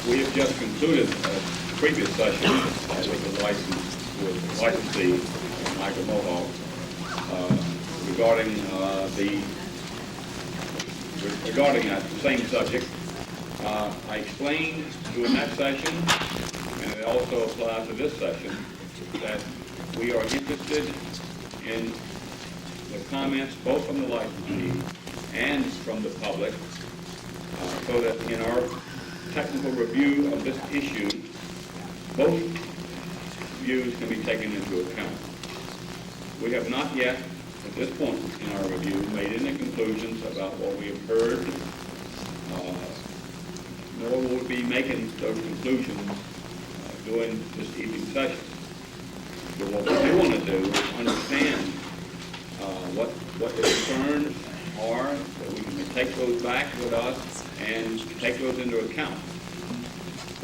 We have just concluded a previous session with the licensee, Michael Mohawk, regarding that same subject. I explained during that session, and it also applies to this session, that we are interested in the comments both from the licensee and from the public, so that in our technical review of this issue, both views can be taken into account. We have not yet, at this point in our review, made any conclusions about what we have heard, nor will we be making those conclusions during this evening's session. But what we do want to do is understand what the concerns are, that we can take those back with us and take those into account.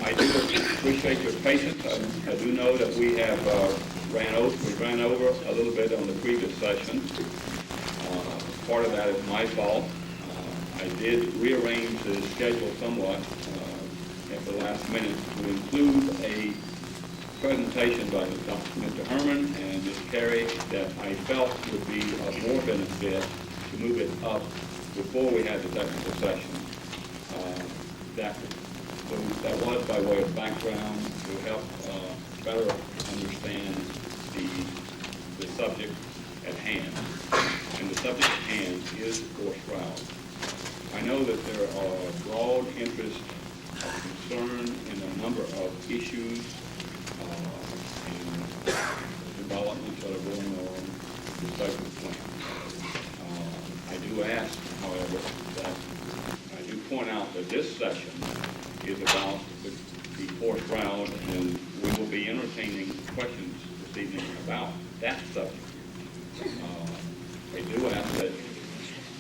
I do appreciate your patience. I do know that we have ran over a little bit on the previous session. Part of that is my fault. I did rearrange the schedule somewhat at the last minute to include a presentation by Mr. Herman and Ms. Carey that I felt would be of more benefit to move it up before we had the technical session. That was by way of background to help better understand the subject at hand. And the subject at hand is forced route. I know that there are broad interest of concern in a number of issues and developments that are going on with the cycle plan. I do ask, however, that I do point out that this session is about the fourth round, and we will be entertaining questions this evening about that subject. I do ask that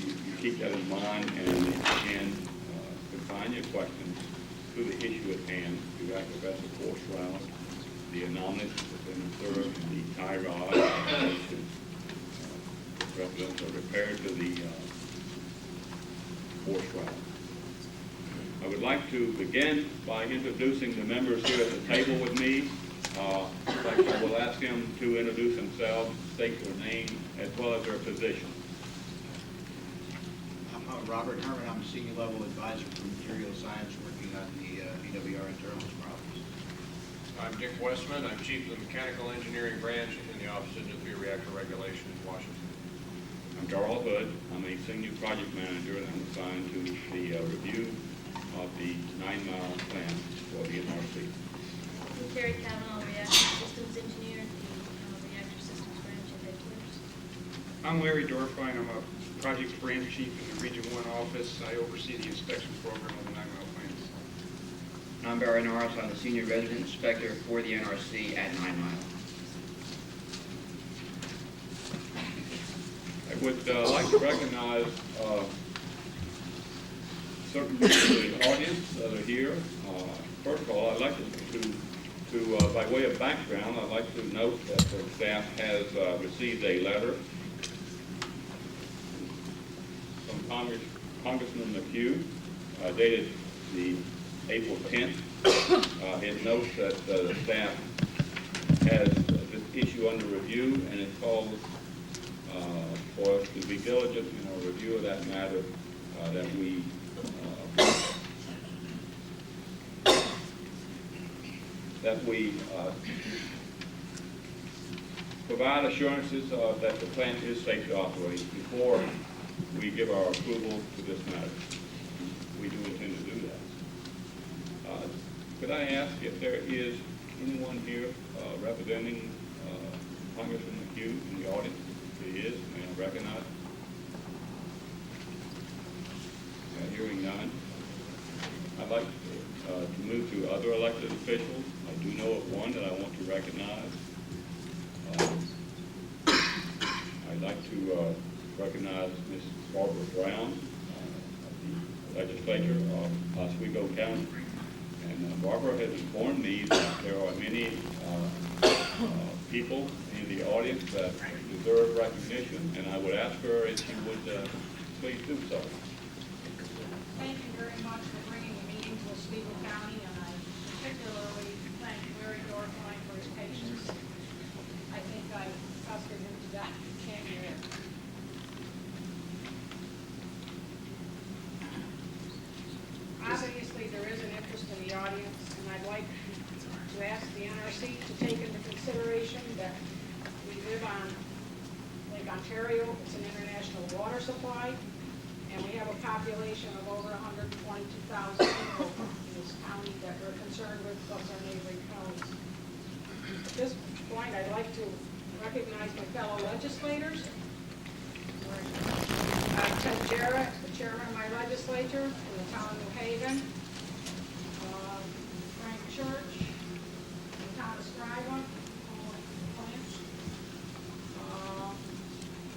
you keep that in mind, and if you can confine your questions to the issue at hand. You address the fourth round, the anomalies within the third, the tie rod, residents are repaired to the fourth round. I would like to begin by introducing the members here at the table with me. I will ask them to introduce themselves, state their name, as well as their position. I'm Robert Herman. I'm a senior level advisor for material science working on the BWR and journalism problems. I'm Dick Westman. I'm chief of the mechanical engineering branch in the Office of Nuclear Reactor Regulation in Washington. I'm Darrell Hood. I'm a senior project manager, and I'm assigned to the review of the 9-mile plan for the NRC. I'm Terry Cavanaugh, reactor systems engineer at the reactor systems branch at headquarters. I'm Larry Dorfine. I'm a project branch chief in the Region 1 office. I oversee the inspection program of the 9-mile plants. And I'm Barry Norris. I'm the senior resident inspector for the NRC at 9 Mile. I would like to recognize certain members of the audience that are here. First of all, I'd like to by way of background, I'd like to note that the staff has received a letter from Congressman McHugh, dated the April 10th. It notes that the staff has this issue under review, and it calls for us to be diligent in our review of that matter, that we provide assurances that the plant is safe to operate before we give our approval to this matter. We do intend to do that. Could I ask if there is anyone here representing Congressman McHugh in the audience? If he is, may I recognize? Hearing none. I'd like to move to other elected officials. I do know of one that I want to recognize. I'd like to recognize Ms. Barbara Brown of the legislature of Oswego County. And Barbara has informed me that there are many people in the audience that deserve recognition, and I would ask her if she would please do so. Thank you very much for bringing the meeting to Oswego County, and I particularly thank Larry Dorfline for his patience. I think I pestered him to death. Can't hear it. Obviously, there is an interest in the audience, and I'd like to ask the NRC to take into consideration that we live on Lake Ontario. It's an international water supply, and we have a population of over 122,000 people in this county that we're concerned with, plus our neighboring counties. At this point, I'd like to recognize my fellow legislators. Ted Jarrett, the chairman of my legislature from the town of New Haven. Frank Church, from the town of Scriba.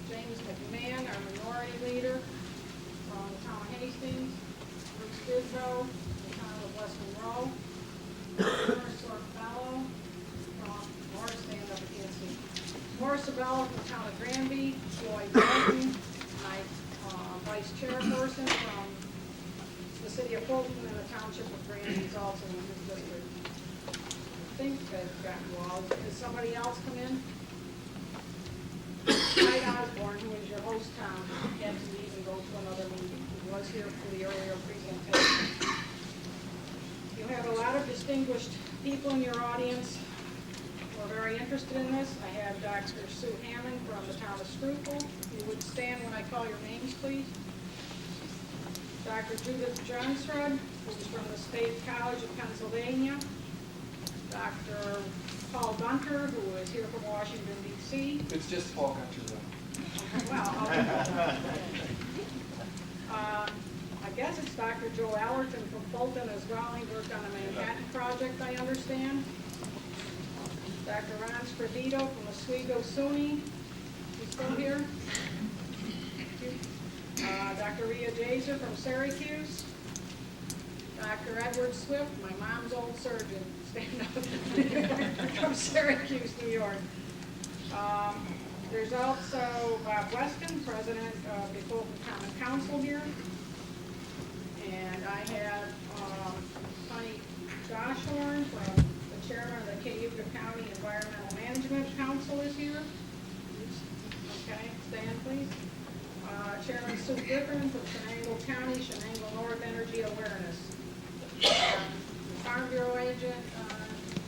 James McMahon, our minority leader from the town of Hastings. Bruce Bidrow, from the town of West Monroe. Morris Sorbello from Morris, stand up, I can't see. Morris Sorbello from the town of Granby. Joy Dalton, my vice chairperson from the city of Fulton and the township of Granby is also in his district. I think I've got you all. Has somebody else come in? Clyde Osborne, who is your host town, had to leave and go to another meeting. He was here for the earlier presentation. You have a lot of distinguished people in your audience who are very interested in this. I have Dr. Sue Hammond from the town of Shrewsbury. You would stand when I call your names, please. Dr. Judith Johnsrud, who is from the State College of Pennsylvania. Dr. Paul Gunter, who is here from Washington, D.C. It's just Paul Gunter, though. Well, I guess it's Dr. Joe Allerton from Fulton as well. He worked on a Manhattan project, I understand. Dr. Ron Spravito from Oswego SUNY. He's still here. Dr. Rhea Jaser from Syracuse. Dr. Edward Swift, my mom's old surgeon, stand up, from Syracuse, New York. There's also Bob Weston, president of the Fulton Common Council here. And I have Connie Joshorn from the chairman of the Cayuga County Environmental Management Council is here. Okay, stand please. Chairman Sue Griffin from Shenango County, Shenango North Energy Awareness. Farm Bureau agent,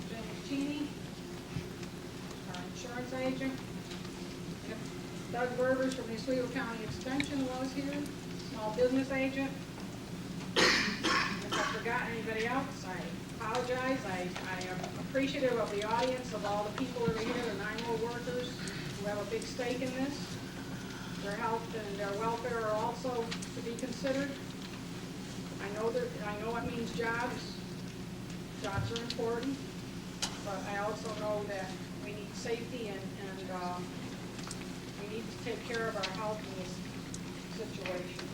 James Cheney, our insurance agent. Doug Berbers from the Oswego County Extension was here, small business agent. If I forgot anybody else, I apologize. I am appreciative of the audience, of all the people that are here, the 9-1 workers who have a big stake in this. Their health and their welfare are also to be considered. I know it means jobs. Jobs are important, but I also know that we need safety and we need to take care of our health in this situation.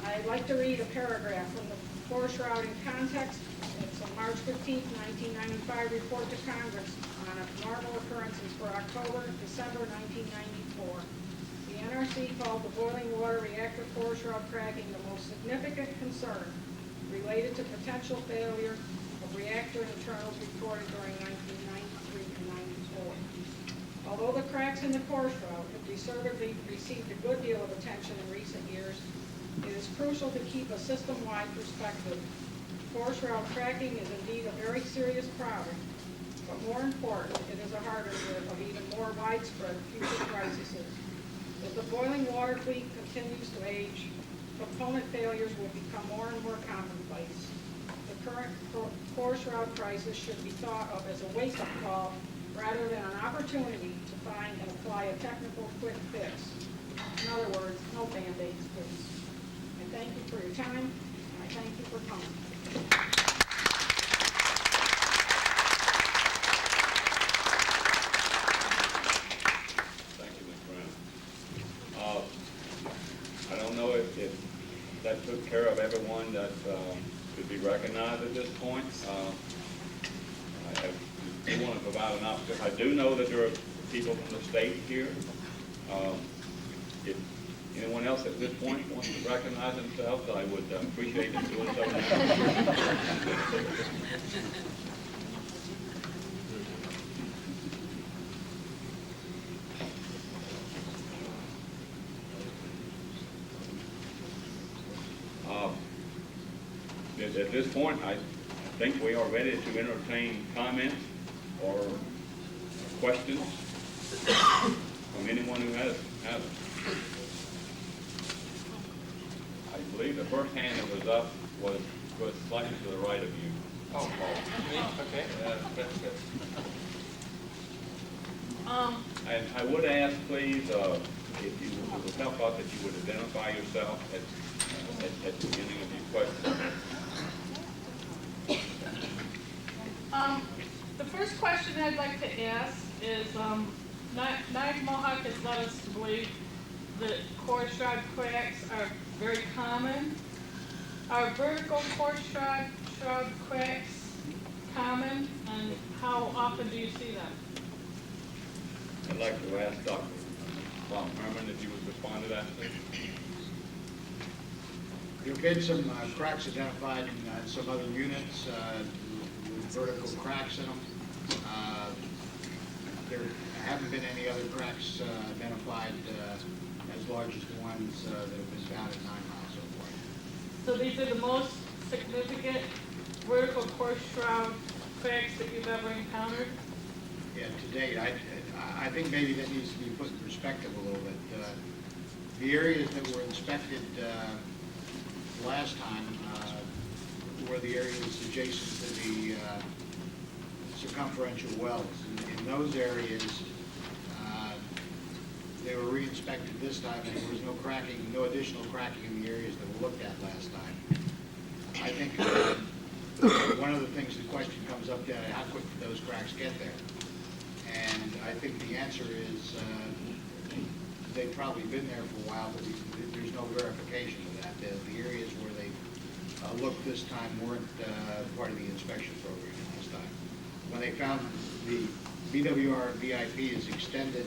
I'd like to read a paragraph from the forest routing context. It's a March 15, 1995 report to Congress on abnormal occurrences for October, December 1994. The NRC called the boiling water reactor forest route cracking the most significant concern related to potential failure of reactor internals reported during 1993 and 94. Although the cracks in the course route have deservedly received a good deal of attention in recent years, it is crucial to keep a system-wide perspective. Course route cracking is indeed a very serious problem, but more important, it is a harbinger of even more widespread future crises. As the boiling water fleet continues to age, component failures will become more and more commonplace. The current course route crisis should be thought of as a wake-up call rather than an opportunity to find and apply a technical quick fix. In other words, no Band-Aids, please. I thank you for your time, and I thank you for coming. Thank you, Ms. Brown. I don't know if that took care of everyone that could be recognized at this point. I do want to provide an opportunity. I do know that there are people from the state here. If anyone else else at this point wants to recognize themselves, I would appreciate them doing so now. At this point, I think we are ready to entertain comments or questions from anyone who has them. I believe the first hand that was up was slightly to the right of you. Oh, me? Okay. And I would ask, please, if you would help us, if you would identify yourself at the beginning of your question. The first question I'd like to ask is, Knife Mohawk has led us to believe that core shroud cracks are very common. Are vertical core shroud cracks common, and how often do you see them? I'd like to ask Dr. Von Herman if you would respond to that, please. There have been some cracks identified in some other units with vertical cracks in them. There haven't been any other cracks identified as large as the ones that have been found at 9 Mile so far. So these are the most significant vertical core shroud cracks that you've ever encountered? Yeah, to date, I think maybe that needs to be put in perspective a little bit. The areas that were inspected last time were the areas adjacent to the circumferential wells. In those areas, they were re-inspected this time, and there was no cracking, no additional cracking in the areas that were looked at last time. I think one of the things the question comes up to, how quick did those cracks get there? And I think the answer is they've probably been there for a while, but there's no verification of that. The areas where they looked this time weren't part of the inspection program last time. When they found the BWR and VIP has extended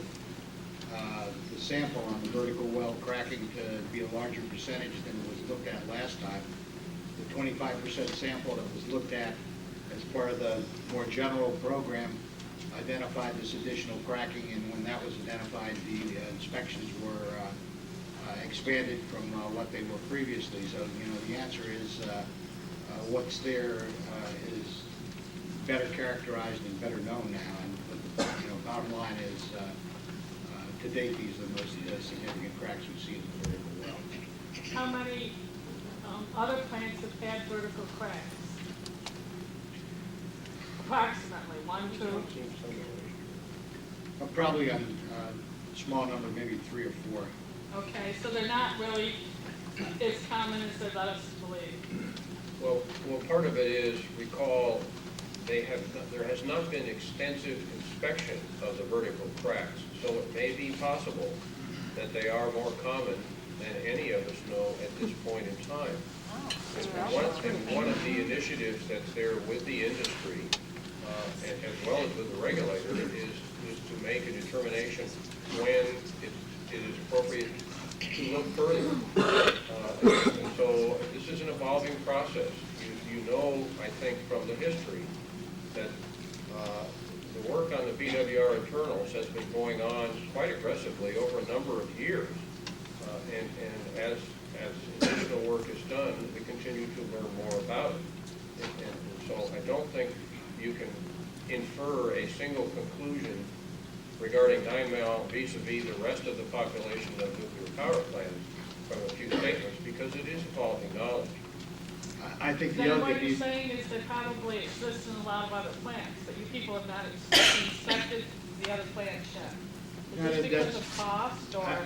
the sample on the vertical well cracking to be a larger percentage than was looked at last time. The 25% sample that was looked at as part of the more general program identified this additional cracking, and when that was identified, the inspections were expanded from what they were previously. So, the answer is what's there is better characterized and better known now. And bottom line is, to date, these are the most significant cracks we see in the vertical well. How many other plants have had vertical cracks? Approximately, 1, 2? Probably on a small number, maybe 3 or 4. Okay, so they're not really as common as they let us believe. Well, part of it is, recall, there has not been extensive inspection of the vertical cracks, so it may be possible that they are more common than any of us know at this point in time. And one of the initiatives that's there with the industry, as well as with the regulator, is to make a determination when it is appropriate to look further. And so this is an evolving process. You know, I think, from the history that the work on the BWR internals has been going on quite aggressively over a number of years. And as additional work is done, we continue to learn more about it. And so I don't think you can infer a single conclusion regarding 9 Mile vis-a-vis the rest of the population of nuclear power plants from a few statements, because it is evolving knowledge. I think the Then other what thing you're needs, saying is they probably exist in a lot of other plants, that you people have not inspected the other plants yet. No, Is this because that's- of cost, or?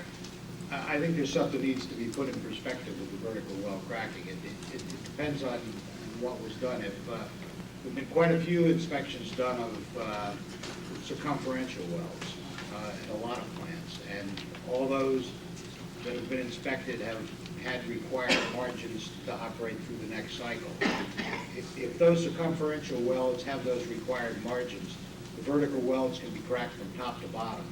I think there's something that needs to be put in perspective with the vertical well cracking. It depends on what was done. There've been quite a few inspections done of circumferential wells at a lot of plants, and all those that have been inspected have had required margins to operate through the next cycle. If those circumferential wells have those required margins, the vertical wells can be cracked from top to bottom.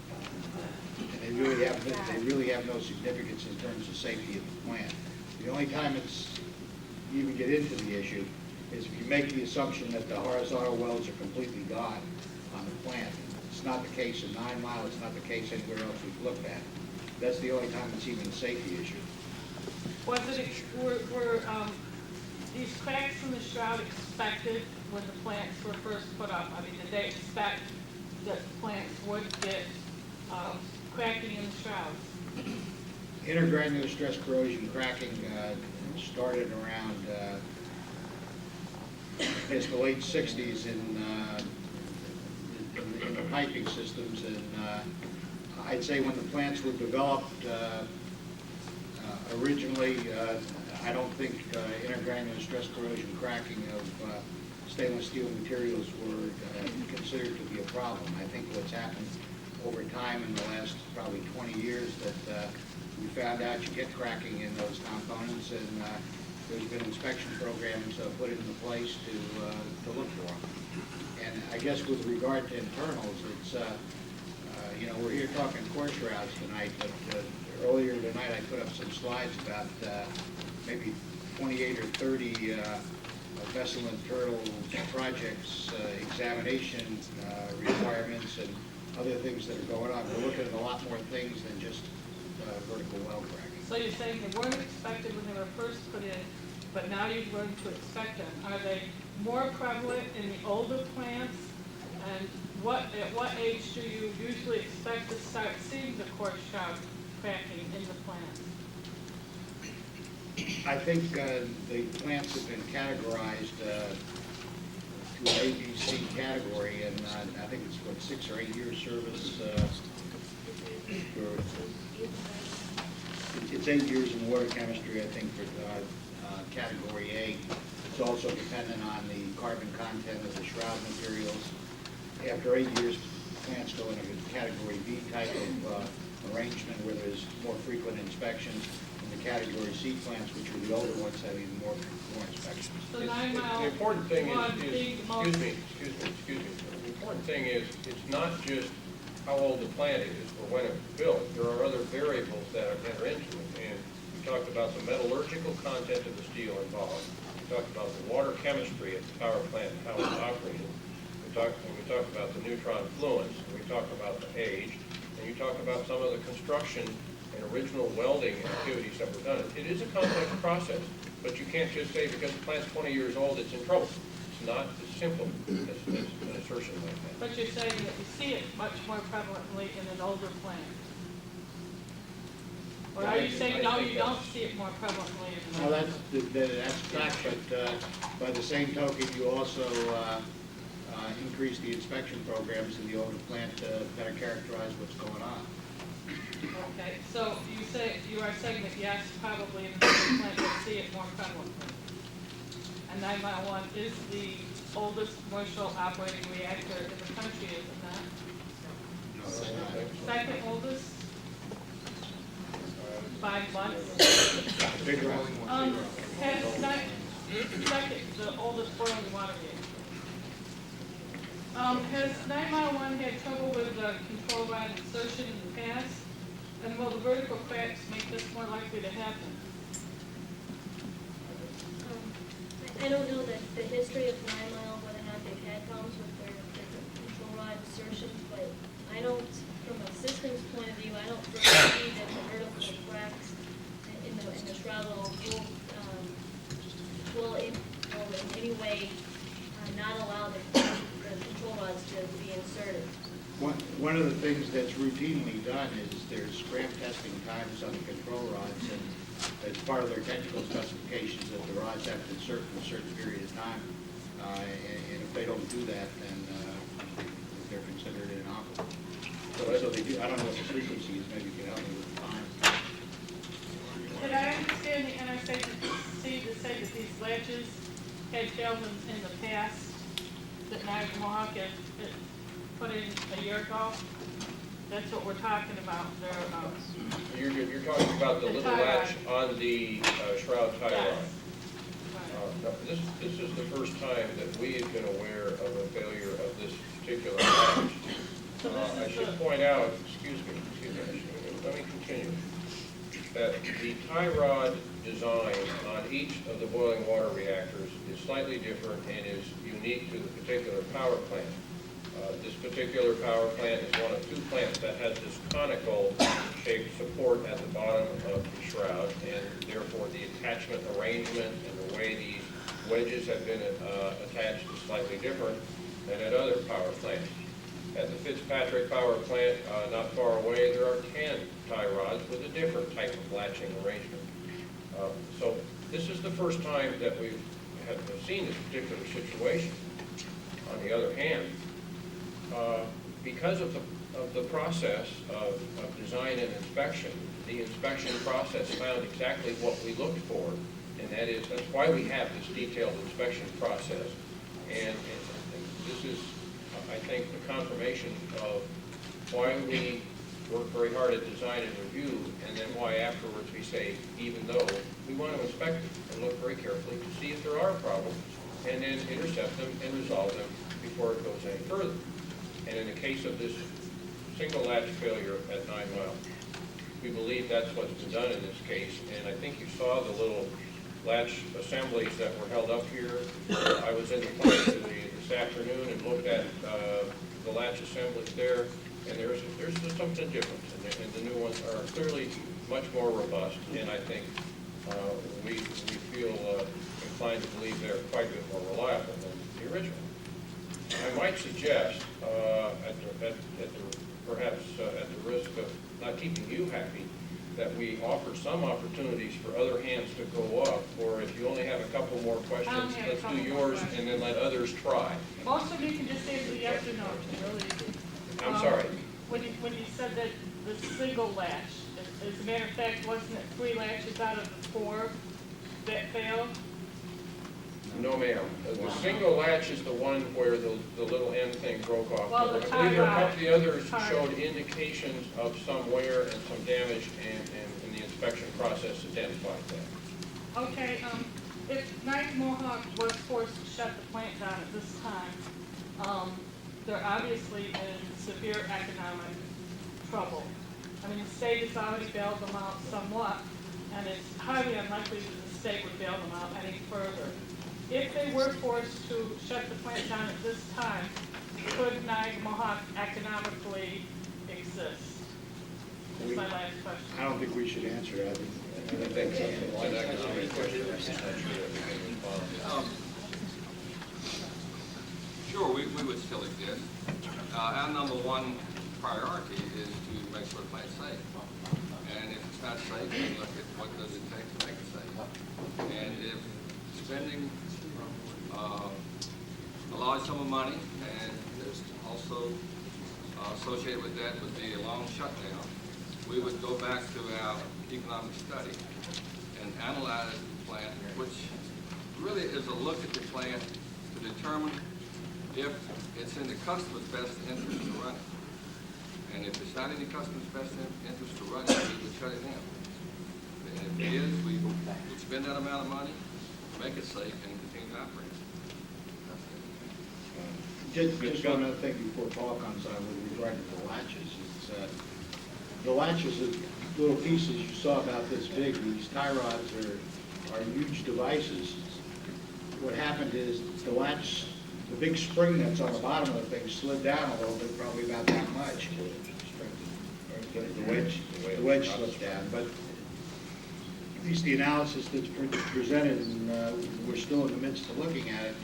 And they really have no significance in terms of safety of the plant. The only time you even get into the issue is if you make the assumption that the horizontal wells are completely gone on the plant. It's not the case in 9 Mile, it's not the case anywhere else we've looked at. That's the only time it's even a safety issue. Was it, these cracks in the shroud expected when the plants were first put up? I mean, did they expect that the plants would get cracking in the shrouds? Intergranular stress corrosion cracking started around the late 60s in the piping systems, and I'd say when the plants were developed originally, I don't think intergranular stress corrosion cracking of stainless steel materials were considered to be a problem. I think what's happened over time in the last probably 20 years that we found out you get cracking in those components, and there's been inspection programs put into place to look for them. And I guess with regard to internals, it's, we're here talking core shrouds tonight, but earlier tonight I put up some slides about maybe 28 or 30 vessel internal projects, examination requirements, and other things that are going on. We're looking at a lot more things than just vertical well cracking. So you're saying they weren't expected when they were first put in, but now you've learned to expect them. Are they more prevalent in the older plants? And at what age do you usually expect to start seeing the core shroud cracking in the plants? I think the plants have been categorized to an ABC category, and I think it's what, 6 or 8 years service. It's 8 years in water chemistry, I think, for category A. It's also dependent on the carbon content of the shroud materials. After 8 years, plants go into a category B type of arrangement where there's more frequent inspections. And the category C plants, which are the older ones, have even more inspections. So 9 Mile, The important thing one is, being the most- excuse me. The important thing is, it's not just how old the plant is or when it was built. There are other variables that enter into it. And we talked about the metallurgical content of the steel involved. We talked about the water chemistry of the power plant and how it's operated. We talked about the neutron fluence, and we talked about the age, and you talked about some of the construction and original welding activities that were done. It is a complex process, but you can't just say because the plant's 20 years old, it's in trouble. It's not as simple as an assertion like that. but you're saying that you see it much more prevalently in an older plant. Or are you saying, no, you don't see it more prevalently in an Well, older? that's fact, but by the same token, you also increase the inspection programs in the older plant to better characterize what's going on. Okay, so you are saying that yes, probably in the older plant you'll see it more prevalently. And 9 Mile 1 is the oldest commercial operating reactor in the country, is it not? No, it's not. Second oldest? 5 months? Bigger one. Second, the oldest boiling water reactor. Has 9 Mile 1 had trouble with control rod insertion in the past? And will the vertical cracks make this more likely to happen? I don't know the history of 9 Mile, whether or not they've had problems with their control rod insertions, but I don't, from a systems point of view, I don't foresee that the vertical cracks in the shroud will in any way not allow the control rods to be inserted. One of the things that's routinely done is there's scrap testing times on the control rods, and as part of their technical specifications that the rods have to insert in a certain period of time. And if they don't do that, then they're considered inoperable. So they do, I don't know what the frequency is, maybe you can help me with the time. Did I understand the NRC to say that these latches had failed in the past, that Niagara Mohawk had put in a year ago? That's what we're talking about there. You're talking about the The little tie latch on the shroud tie Yes. rod. No, this is the first time that we have been aware of a failure of this particular latch. So this I is should the- point out, excuse me, let me continue. That the tie rod design on each of the boiling water reactors is slightly different and is unique to the particular power plant. This particular power plant is one of two plants that has this conical shaped support at the bottom of the shroud, and therefore the attachment arrangement and the way these wedges have been attached is slightly different than at other power plants. At the Fitzpatrick power plant, not far away, there are 10 tie rods with a different type of latching arrangement. So this is the first time that we have seen this particular situation. On the other hand, because of the process of design and inspection, the inspection process found exactly what we looked for, and that's why we have this detailed inspection process. And this is, I think, the confirmation of why we work very hard at design and review, and then why afterwards we say, even though, we want to inspect it and look very carefully to see if there are problems, and then intercept them and resolve them before it goes any further. And in the case of this single latch failure at 9 Mile, we believe that's what's been done in this case, and I think you saw the little latch assemblies that were held up here. I was in the plant this afternoon and looked at the latch assemblies there, and there's just something different, and the new ones are clearly much more robust, and I think we feel inclined to believe they're quite a bit more reliable than the original. I might suggest, perhaps at the risk of not keeping you happy, that we offer some opportunities for other hands to go up, or if you only have a couple more questions, let's do yours and then let others try. Most of you can just answer yes or no, it's really easy. I'm sorry. When you said that the single latch, as a matter of fact, wasn't it 3 latches out of the 4 that failed? No, ma'am. The single latch is the one where the little end thing broke off. Well, the I believe tie there are a rod couple of the others part. showed indications of some wear and some damage, and the inspection process identified that. Okay, if Knight Mohawk was forced to shut the plant down at this time, they're obviously in severe economic trouble. I mean, the state has already bailed them out somewhat, and it's highly unlikely that the state would bail them out any further. If they were forced to shut the plant down at this time, could Knight Mohawk economically exist? That's my last question. I don't think we should answer that. I think it's an economic question. I'm not sure that we can respond. Sure, we would still exist. Our number one priority is to make sure the plant's safe. And if it's not safe, we look at what does it take to make it safe. And if spending a large sum of money, and there's also associated with that would be a long shutdown, we would go back to our economic study and analyze the plant, which really is a look at the plant to determine if it's in the customer's best interest to run it. And if it's not in the customer's best interest to run it, we would shut it down. And if it is, we would spend that amount of money, make it safe, and continue to operate. Just one other thing before Paul comes on with regard to the latches. It's, the latches are little pieces you saw about this big. These tie rods are huge devices. What happened is the latch, the big spring that's on the bottom of the thing slid down a little bit, probably about that much. The wedge slipped down, but at least the analysis that's presented, and we're still in the midst of looking at it,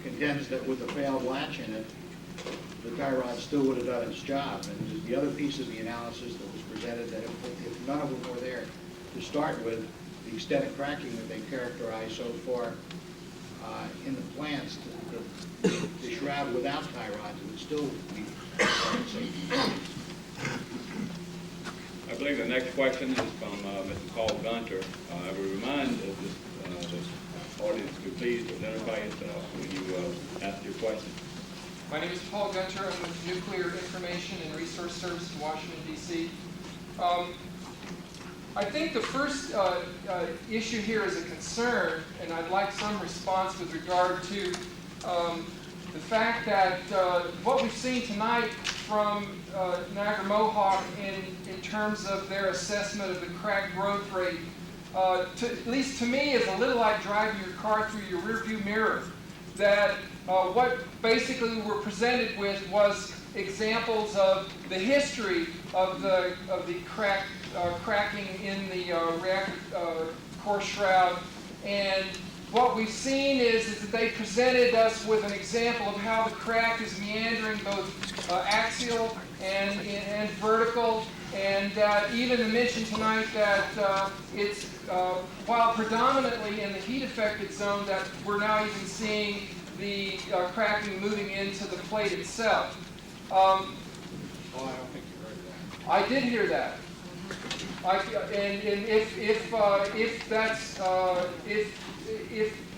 contends that with the failed latch in it, the tie rod still would have done its job. And the other piece of the analysis that was presented, that if none of them were there to start with, the extent of cracking that they characterized so far in the plants, the shroud without tie rods would still be safe. I believe the next question is from Mr. Paul Gunter. I will remind this audience to please identify yourself when you ask your question. My name is Paul Gunter. I'm with Nuclear Information and Resource Service in Washington, D.C. I think the first issue here is a concern, and I'd like some response with regard to the fact that what we've seen tonight from Niagara Mohawk in terms of their assessment of the crack growth rate, at least to me, is a little like driving your car through your rearview mirror. That what basically we were presented with was examples of the history of the cracking in the reactor core shroud, and what we've seen is that they presented us with an example of how the crack is meandering both axial and vertical, and even mentioned tonight that it's while predominantly in the heat-affected zone, that we're now even seeing the cracking moving into the plate itself. Oh, I don't think you heard that. I did hear that. And if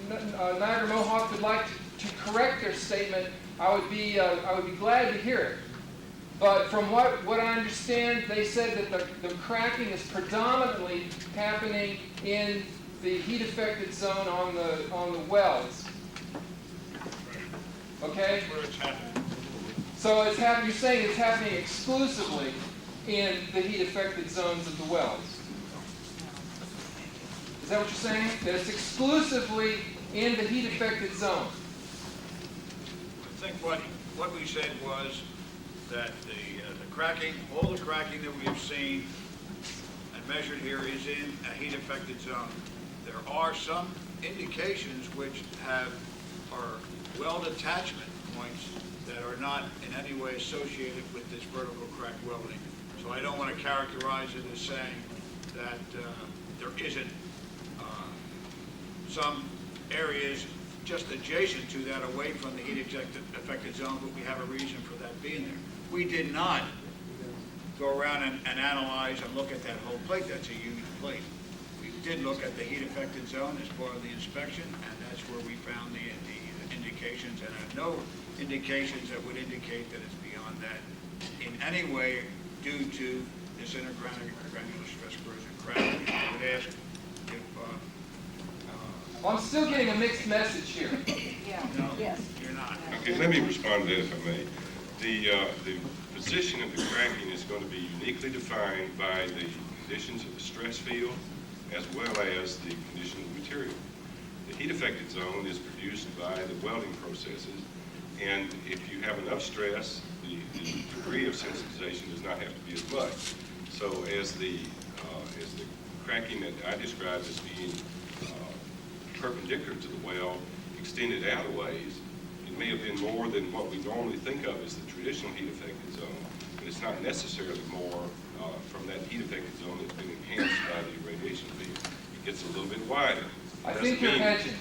Niagara Mohawk would like to correct their statement, I would be glad to hear it. But from what I understand, they said that the cracking is predominantly happening in the heat-affected zone on the wells. Okay? Where it's happening. So you're saying it's happening exclusively in the heat-affected zones of the wells. Is that what you're saying? That it's exclusively in the heat-affected zone? I think what we said was that the cracking, all the cracking that we have seen and measured here is in a heat-affected zone. There are some indications which are weld attachment points that are not in any way associated with this vertical crack welding. So I don't want to characterize it as saying that there isn't some areas just adjacent to that, away from the heat-affected zone, but we have a reason for that being there. We did not go around and analyze and look at that whole plate. That's a huge plate. We did look at the heat-affected zone as part of the inspection, and that's where we found the indications, and have no indications that would indicate that it's beyond that in any way due to this intergranular stress corrosion crack. I would ask if... Well, I'm still getting a mixed message here. no, you're not. Okay, let me respond to that if I may. The position of the cracking is going to be uniquely defined by the conditions of the stress field as well as the condition of the material. The heat-affected zone is produced by the welding processes, and if you have enough stress, the degree of sensitization does not have to be as much. So as the cracking that I described as being perpendicular to the well extended out a ways, it may have been more than what we normally think of as the traditional heat-affected zone, but it's not necessarily more from that heat-affected zone that's been enhanced by the radiation field. It gets a little bit wider. I think you're hedging.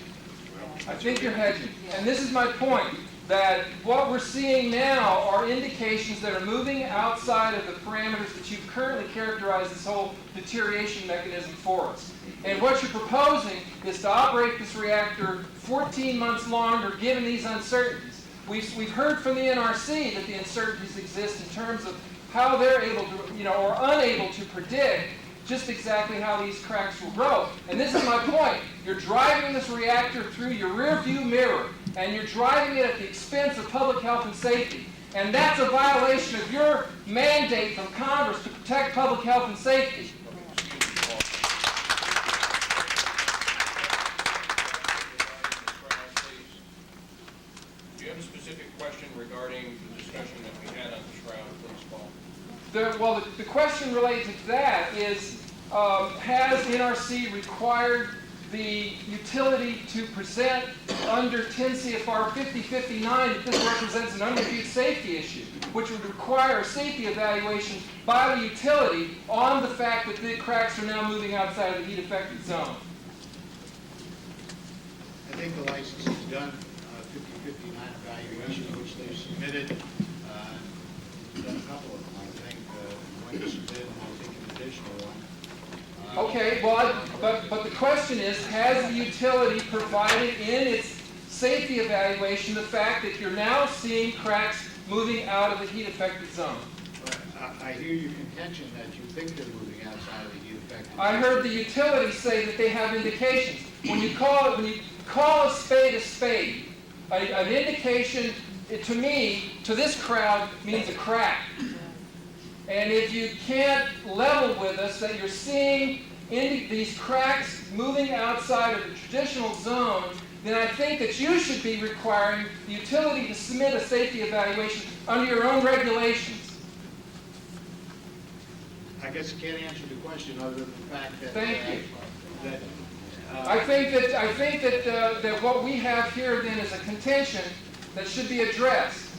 I think you're hedging. And this is my point, that what we're seeing now are indications that are moving outside of the parameters that you've currently characterized this whole deterioration mechanism for us. And what you're proposing is to operate this reactor 14 months longer given these uncertainties. We've heard from the NRC that the uncertainties exist in terms of how they're able to, or unable to predict just exactly how these cracks will grow. And this is my point. You're driving this reactor through your rearview mirror, and you're driving it at the expense of public health and safety. And that's a violation of your mandate from Congress to protect public health and safety. Do you have a specific question regarding the discussion that we had on the shroud, please, Paul? The question related to that is, has NRC required the utility to present under 10 CFR 5059 that this represents an unreviewed safety issue, which would require a safety evaluation by the utility on the fact that the cracks are now moving outside of the heat-affected zone? I think the license is done, 5059 evaluation, which they've submitted. We've done a couple of them, I think. One you submitted, and I think an additional one. Okay, well, but the question is, has the utility provided in its safety evaluation the fact that you're now seeing cracks moving out of the heat-affected zone? I hear your contention that you think they're moving outside of the heat-affected zone. I heard the utility say that they have indications. When you call a spade, An indication, to me, to this crowd, means a crack. And if you can't level with us that you're seeing these cracks moving outside of the traditional zone, then I think that you should be requiring the utility to submit a safety evaluation under your own regulations. I guess I can't answer the question other than the fact that. Thank you. That, I think that what we have here then is a contention that should be addressed.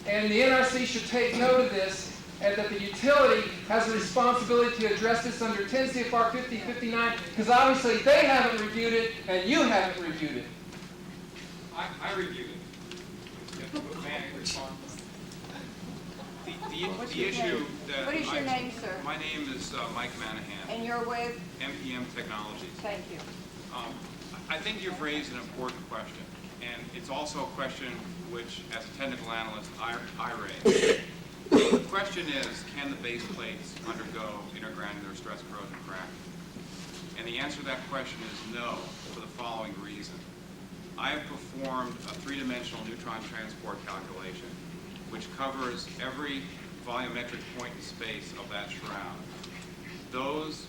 And the NRC should take note of this, and that the utility has a responsibility to address this under 10 CFR 5059, because obviously they haven't reviewed it and you haven't reviewed it. I reviewed it. May I respond? The issue that What is your name, sir? My name is Mike Manahan, And you're with? MPM Technologies. Thank you. I think you've raised an important question, and it's also a question which, as a technical analyst, I raise. The question is, can the base plates undergo intergranular stress corrosion cracking? And the answer to that question is no, for the following reason. I have performed a three-dimensional neutron transport calculation, which covers every volumetric point in space of that shroud. Those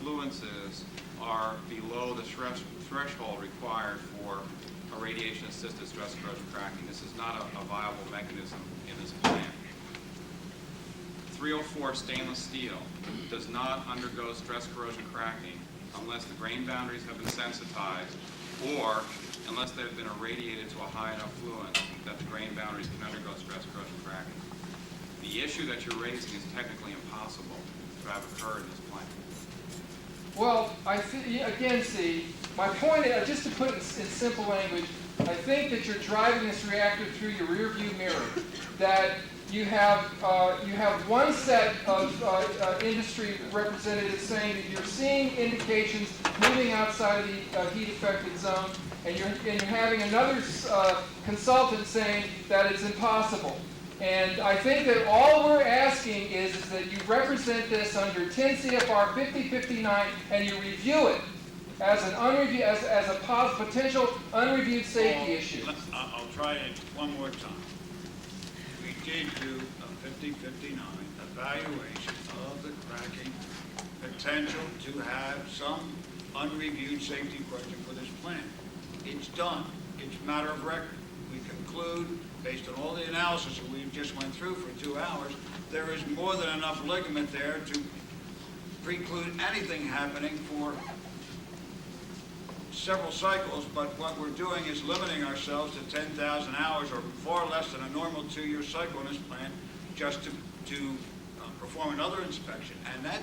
fluences are below the threshold required for a radiation-assisted stress corrosion cracking. This is not a viable mechanism in this plant. 304 stainless steel does not undergo stress corrosion cracking unless the grain boundaries have been sensitized or unless they've been irradiated to a high enough fluence that the grain boundaries can undergo stress corrosion cracking. The issue that you're raising is technically impossible to have occurred in this plant. Well, again, see, my point is, just to put it in simple language, I think that you're driving this reactor through your rear view mirror, that you have one set of industry representatives saying that you're seeing indications moving outside of the heat-affected zone, and you're having another consultant saying that it's impossible. And I think that all we're asking is that you represent this under 10 CFR 5059 and you review it as an as a potential unreviewed safety issue. I'll try it one more time. We did do a 5059 evaluation of the cracking potential to have some unreviewed safety question for this plant. It's done. It's a matter of record. We conclude, based on all the analysis that we just went through for 2 hours, there is more than enough ligament there to preclude anything happening for several cycles, but what we're doing is limiting ourselves to 10,000 hours or far less than a normal 2-year cycle in this plant just to perform another inspection. And that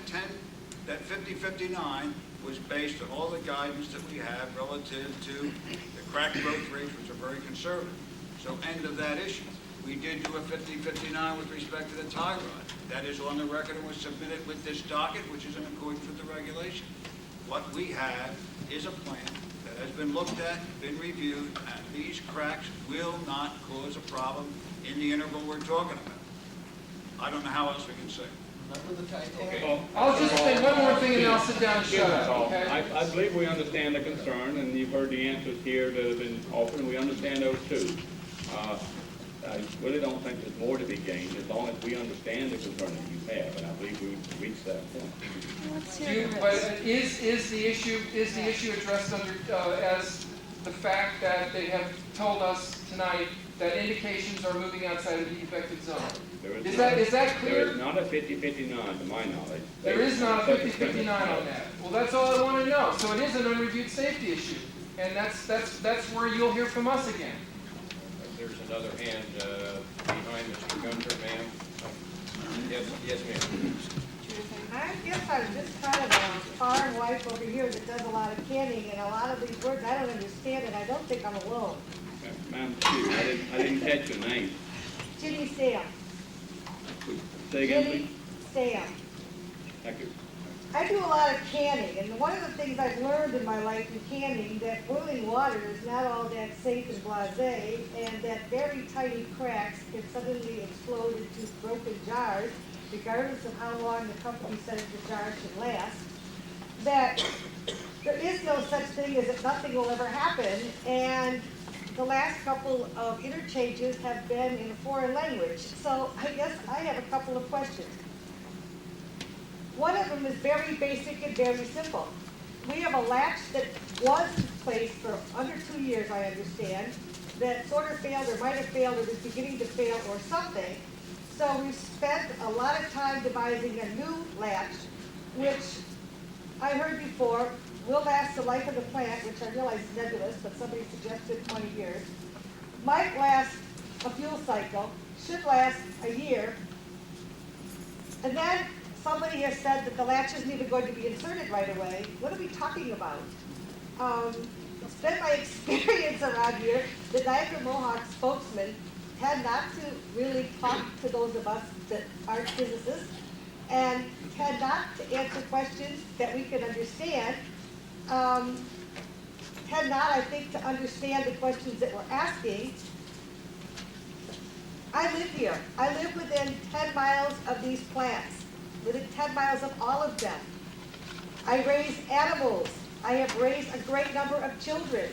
5059 was based on all the guidance that we have relative to the crack growth rates, which are very conservative. So end of that issue. We did do a 5059 with respect to the tie rod. That is on the record and was submitted with this docket, which is in accordance with the regulation. What we have is a plan that has been looked at, been reviewed, and these cracks will not cause a problem in the interval we're talking about. I don't know how else we can say it. Okay. I'll just say one more thing and then I'll sit down and shut up, okay? I believe we understand the concern, and you've heard the answers here that have been offered, and we understand those too. I really don't think there's more to be gained as long as we understand the concern that you have, and I believe we've reached that point. But is the issue addressed under as the fact that they have told us tonight that indications are moving outside of the affected zone? Is that clear? There is not a 5059 to my knowledge. There is not a 5059 on that. Well, that's all I want to know. So it is an unreviewed safety issue, and that's where you'll hear from us again. There's another hand behind Mr. Gunter, ma'am. Yes, ma'am. I guess I'm just kind of a farm wife over here that does a lot of canning, and a lot of these words I don't understand, and I don't think I'm alone. Ma'am, excuse me, I didn't catch your name. Ginny Sam. Say again, Ginny please. Sam. Thank you. I do a lot of canning, and one of the things I've learned in my life in canning, that boiling water is not all that safe and blasé, and that very tiny cracks can suddenly explode into broken jars, regardless of how long the company says the jar should last. That there is no such thing as that nothing will ever happen, and the last couple of interchanges have been in a foreign language. So I guess I have a couple of questions. One of them is very basic and very simple. We have a latch that was in place for under 2 years, I understand, that sort of failed or might have failed or is beginning to fail or something. So we've spent a lot of time devising a new latch, which I heard before will last the life of the plant, which I realize is nebulous, but somebody suggested 20 years, might last a fuel cycle, should last a year, and then somebody has said that the latch isn't even going to be inserted right away. What are we talking about? It's been my experience around here, the Niagara Mohawk spokesman had not to really talk to those of us that aren't physicists, and had not to answer questions that we could understand, had not, I think, to understand the questions that we're asking. I live here. I live within 10 miles of these plants, within 10 miles of all of them. I raise animals. I have raised a great number of children.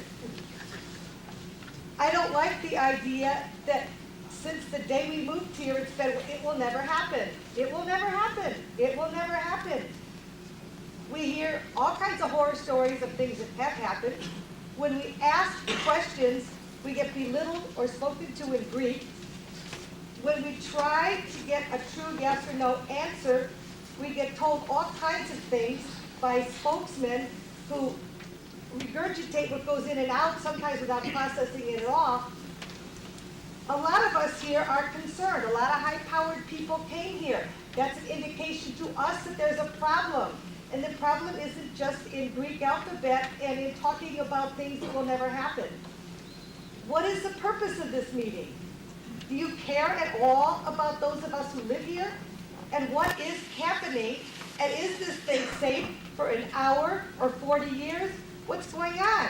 I don't like the idea that since the day we moved here, it's been, it will never happen. It will never happen. It will never happen. We hear all kinds of horror stories of things that have happened. When we ask questions, we get belittled or spoken to in Greek. When we try to get a true yes or no answer, we get told all kinds of things by spokesmen who regurgitate what goes in and out, sometimes without processing it at all. A lot of us here are concerned. A lot of high-powered people came here. That's an indication to us that there's a problem. And the problem isn't just in Greek alphabet and in talking about things that will never happen. What is the purpose of this meeting? Do you care at all about those of us who live here? And what is happening? And is this thing safe for an hour or 40 years? What's going on?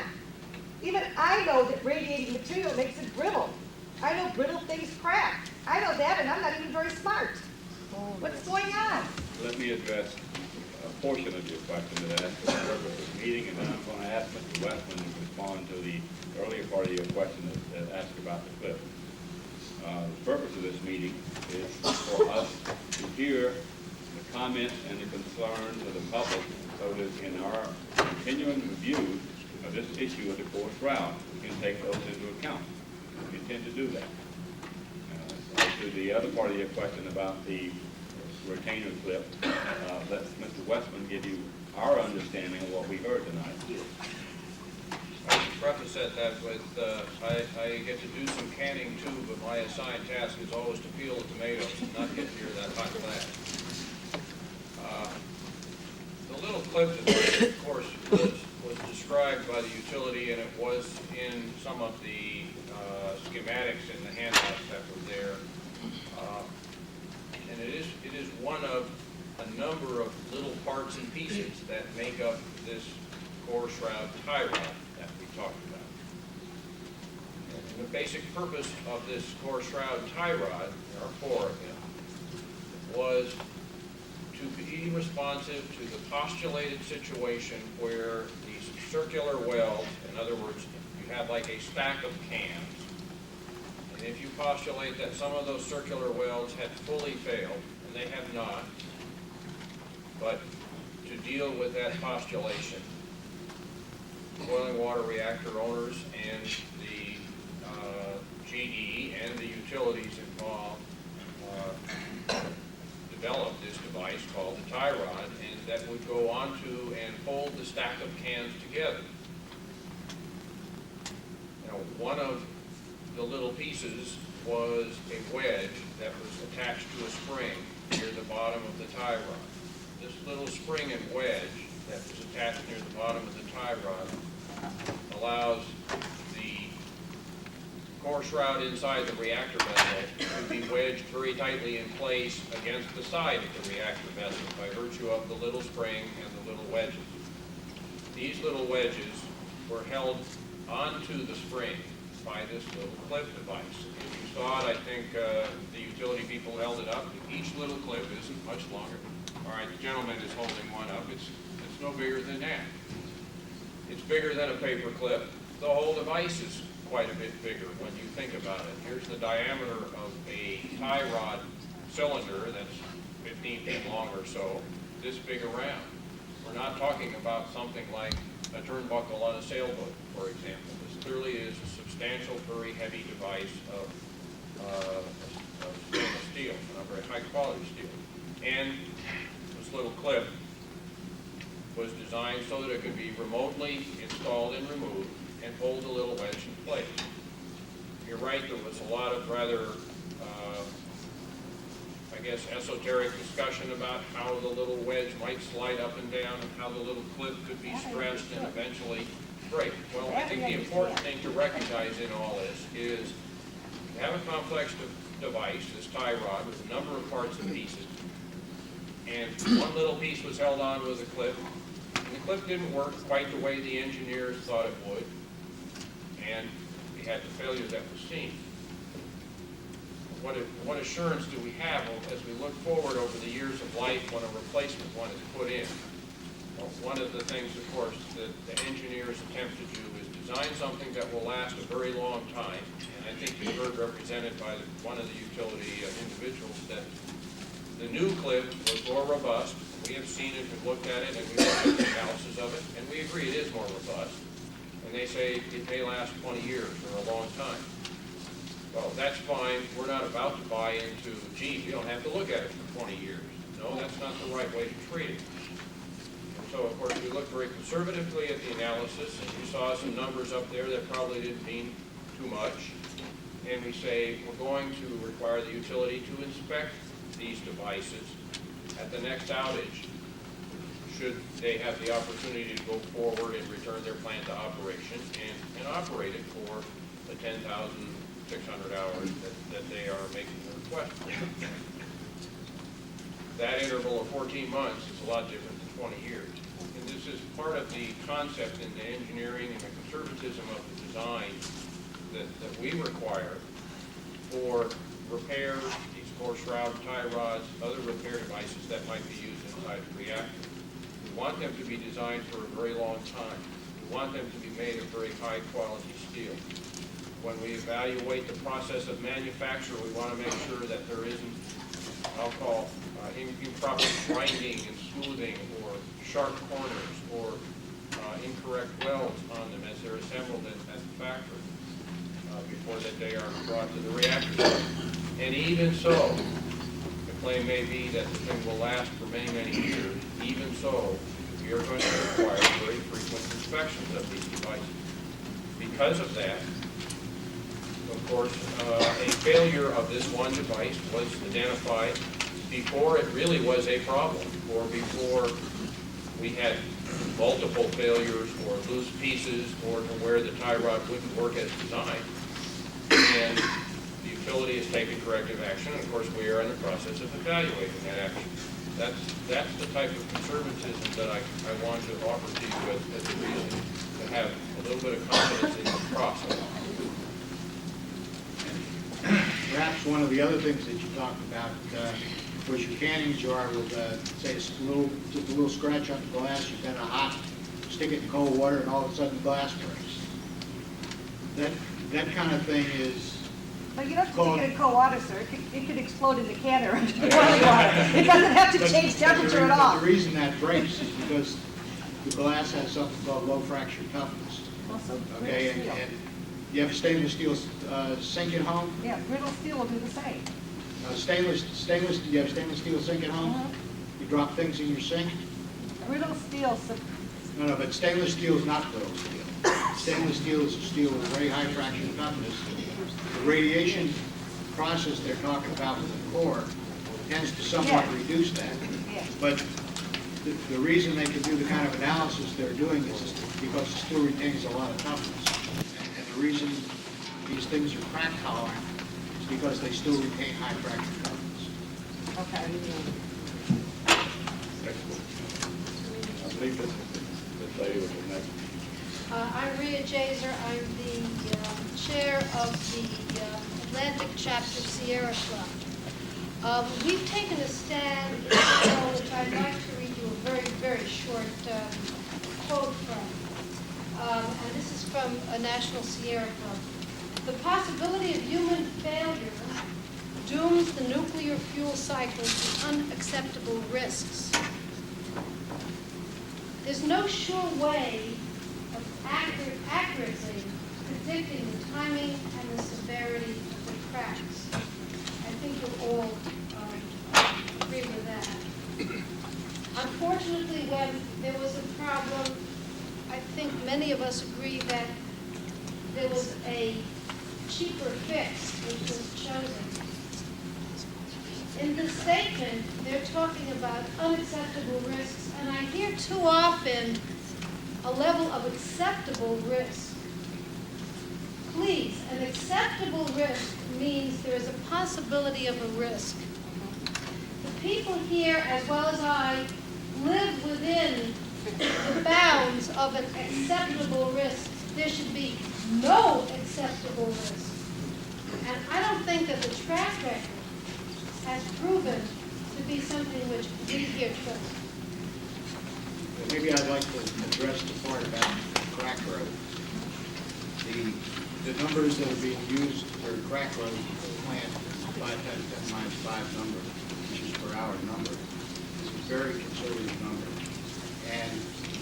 Even I know that radiating material makes it brittle. I know brittle things crack. I know that, and I'm not even very smart. What's going on? Let me address a portion of your question that asked for the purpose of the meeting, and then I'm going to ask Mr. Westman to respond to the earlier part of your question that asked about the clip. The purpose of this meeting is for us to hear the comments and the concerns of the public so that in our continuing review of this issue of the course route, we can take those into account. We intend to do that. To the other part of your question about the retainer clip, let Mr. Westman give you our understanding of what we heard tonight. I would preface that with, I get to do some canning too, but my assigned task is always to peel the tomatoes, not get near that hot glass. The little clip device, of course, was described by the utility, and it was in some of the schematics in the handouts that were there. And it is one of a number of little parts and pieces that make up this core shroud tie rod that we talked about. And the basic purpose of this core shroud tie rod, there are 4 of them, was to be responsive to the postulated situation where these circular welds, in other words, you have like a stack of cans, and if you postulate that some of those circular welds had fully failed, and they have not, but to deal with that postulation, boiling water reactor owners and the GE and the utilities involved developed this device called the tie rod, and that would go onto and hold the stack of cans together. Now, one of the little pieces was a wedge that was attached to a spring near the bottom of the tie rod. This little spring and wedge that was attached near the bottom of the tie rod allows the core shroud inside the reactor vessel to be wedged very tightly in place against the side of the reactor vessel by virtue of the little spring and the little wedges. These little wedges were held onto the spring by this little clip device. If you saw it, I think the utility people held it up. Each little clip isn't much longer. All right, the gentleman is holding one up. It's no bigger than that. It's bigger than a paper clip. The whole device is quite a bit bigger when you think about it. Here's the diameter of a tie rod cylinder that's 15 feet long or so, this big around. We're not talking about something like a turnbuckle on a sailboat, for example. This clearly is a substantial, very heavy device of stainless steel, not very high quality steel. And this little clip was designed so that it could be remotely installed and removed and hold a little wedge in place. You're right, there was a lot of rather, I guess, esoteric discussion about how the little wedge might slide up and down and how the little clip could be stressed and eventually break. Well, I think the important thing to recognize in all this is you have a complex device, this tie rod, with a number of parts and pieces, and one little piece was held on with a clip, and the clip didn't work quite the way the engineers thought it would, and we had the failure that was seen. What assurance do we have as we look forward over the years of life when a replacement one is put in? Well, one of the things, of course, that the engineers attempt to do is design something that will last a very long time. And I think you heard represented by one of the utility individuals that the new clip was more robust. We have seen it, we've looked at it, and we've looked at the analysis of it, and we agree it is more robust. And they say it may last 20 years or a long time. Well, that's fine. We're not about to buy into, gee, we don't have to look at it for 20 years. No, that's not the right way to treat it. And so, of course, we looked very conservatively at the analysis, and we saw some numbers up there that probably didn't mean too much. And we say we're going to require the utility to inspect these devices at the next outage, should they have the opportunity to go forward and return their plant to operation and operate it for the 10,600 hours that they are making the request for. That interval of 14 months is a lot different than 20 years. And this is part of the concept in the engineering and the conservatism of the design that we require for repair, these core shroud, tie rods, other repair devices that might be used inside the reactor. We want them to be designed for a very long time. We want them to be made of very high quality steel. When we evaluate the process of manufacture, we want to make sure that there isn't, I'll call, improper grinding and smoothing or sharp corners or incorrect welds on them as they're assembled at the factory before that they are brought to the reactor. And even so, the claim may be that the thing will last for many, many years. Even so, we are going to require very frequent inspections of these devices. Because of that, of course, a failure of this one device was identified before it really was a problem, or before we had multiple failures or loose pieces, or to where the tie rod wouldn't work as designed. And the utility has taken corrective action, and of course we are in the process of evaluating that action. That's the type of conservatism that I want to offer to you as a reason to have a little bit of confidence in the process. Perhaps one of the other things that you talked about was your canning jar with, say, just a little scratch on the glass. You've got a hot, stick it in cold water, and all of a sudden the glass breaks. That kind of thing is. But you don't have to stick it in cold water, sir. It could explode in the can or under the boiling water. It doesn't have to change temperature at all. The reason that breaks is because the glass has something called low fracture toughness. Also, Okay, and you have a stainless steel sink at home? yeah, brittle steel will do the same. Do you have stainless steel sink at home? You drop things in your sink? Brittle steel. No, but stainless steel is not brittle steel. Stainless steel is a steel with very high fracture toughness. The radiation process they're talking about with the core tends to somewhat reduce that. But the reason they can do the kind of analysis they're doing is because it still retains a lot of toughness. And the reason these things are crack tolerant is because they still retain high fracture toughness. Okay. I believe this lady was the next. I'm Rhea Jaser. I'm the chair of the Atlantic Chapter Sierra Club. We've taken a stand in the bill, which I'd like to read you a very, very short quote from. And this is from a National Sierra Club. The possibility of human failure dooms the nuclear fuel cycle to unacceptable risks. There's no sure way of accurately predicting the timing and the severity of the cracks. I think you'll all agree with that. Unfortunately, when there was a problem, I think many of us agree that there was a cheaper fix which was chosen. In this statement, they're talking about unacceptable risks, and I hear too often a level of acceptable risk. Please, an acceptable risk means there is a possibility of a risk. The people here, as well as I, live within the bounds of an acceptable risk. There should be no acceptable risk. And I don't think that the track record has proven to be something which we here trust. Maybe I'd like to address the part about crack road. The numbers that are being used for crack road plant, 5 times 10 minus 5 number, which is per hour number, is a very conservative number. And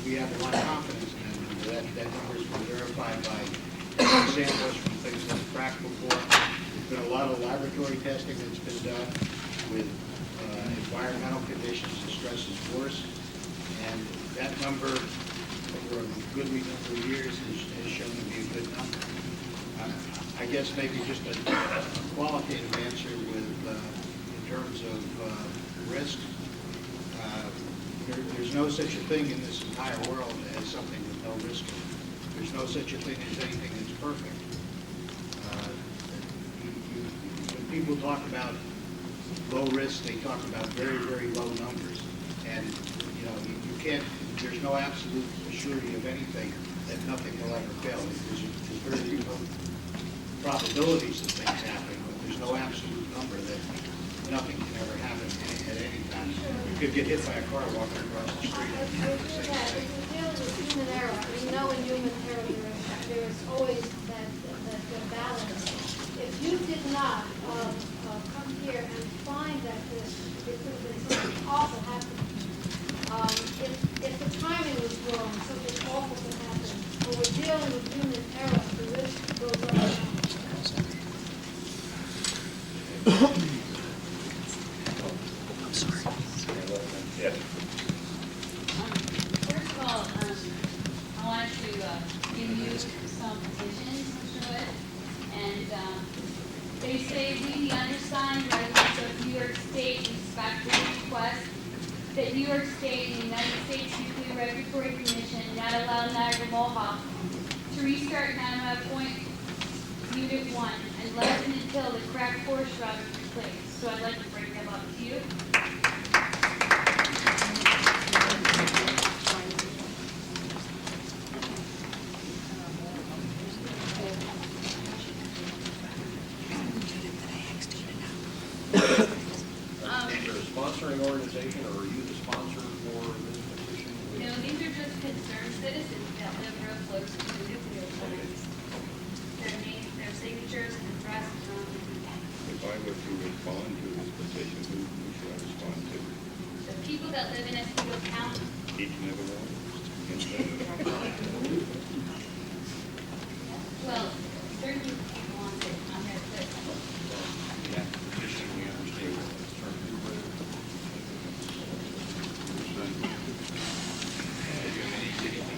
we have a lot of confidence in that number. That number has been verified by samples from things that have cracked before. There's been a lot of laboratory testing that's been done with environmental conditions. The stress is worse. And that number, over a goodly number of years, has shown to be a good number. I guess maybe just a qualitative answer with, in terms of risk. There's no such a thing in this entire world as something with no risk in it. There's no such a thing as anything that's perfect. When people talk about low risk, they talk about very, very low numbers. And, you know, you can't, there's no absolute surety of anything that nothing will ever fail. There's very low probabilities of things happening, but there's no absolute number that nothing can ever happen at any time. You could get hit by a car walking across the street. I agree with that. If we're dealing with human error, we know in human error there is always that balance. If you did not come here and find that there could have been something awful happening, if the timing was wrong, something awful could happen, when we're dealing with human error, the risk goes up and down. Yes. First of all, I wanted to give you some positions, Mr. Wood. And they say we, the undersigned residents of New York State, respectfully request that New York State and the United States Nuclear Regulatory Commission not allow Niagara Mohawk to restart 9 Mile Point Unit 1 unless and until the cracked core shroud is replaced. So I'd like to bring them up to you. Is there a sponsoring organization, or are you the sponsor for this petition? No, these are just concerned citizens that live real close to the nuclear plants. Their names, their signatures, and addresses are on the If I were to respond to this petition, who should I respond to? The people that live in Oswego County. Each and every one? Well, certain people on their list. That petition, we understand what it's trying to do with it.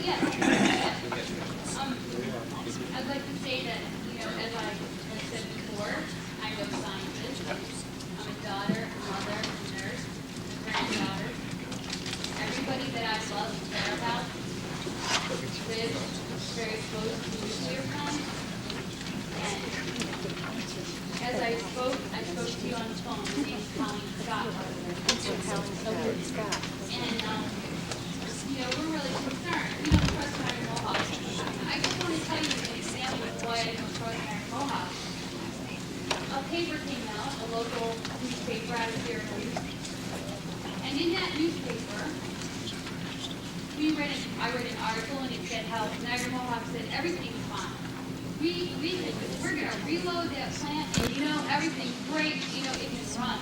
Yes. I'd like to say that, you know, as I have said before, I'm a scientist. I'm a daughter, a mother, a nurse, a granddaughter. Everybody that I love and care about lives very close to the nuclear plant. And as I spoke to you on the phone. My name's Colleen Scott, by the way. And, you know, we're really concerned. We don't trust Niagara Mohawk. I just want to tell you an example of why I don't trust Niagara Mohawk. A paper came out, a local newspaper out of Syracuse. And in that newspaper, I read an article, and it said how Niagara Mohawk said everything's fine. we're gonna reload that plant, and everything's great, it can run.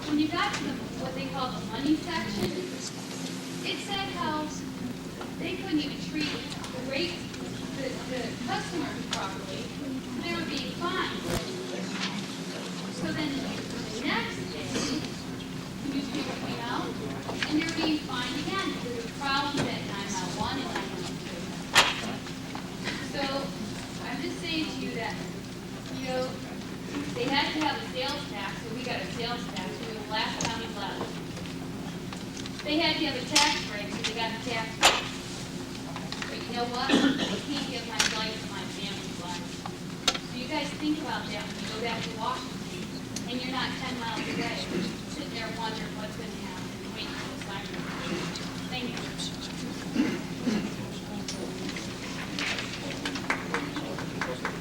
When you got to what they call the money section, it said how they couldn't even treat the customers properly. They were being fined. So then the next day, the newspaper came out, and they're being fined again because of problems at 911 and 912. So I'm just saying to you that, they had to have a sales tax, so we got a sales tax. We were the last county left. They had to have a tax break, so they got a tax break. But you know what? I can't give my life to my family's life. So you guys think about that when you go back to Washington, and you're not 10 miles away, sitting there wondering what's going to happen and waiting for the siren. Thank you.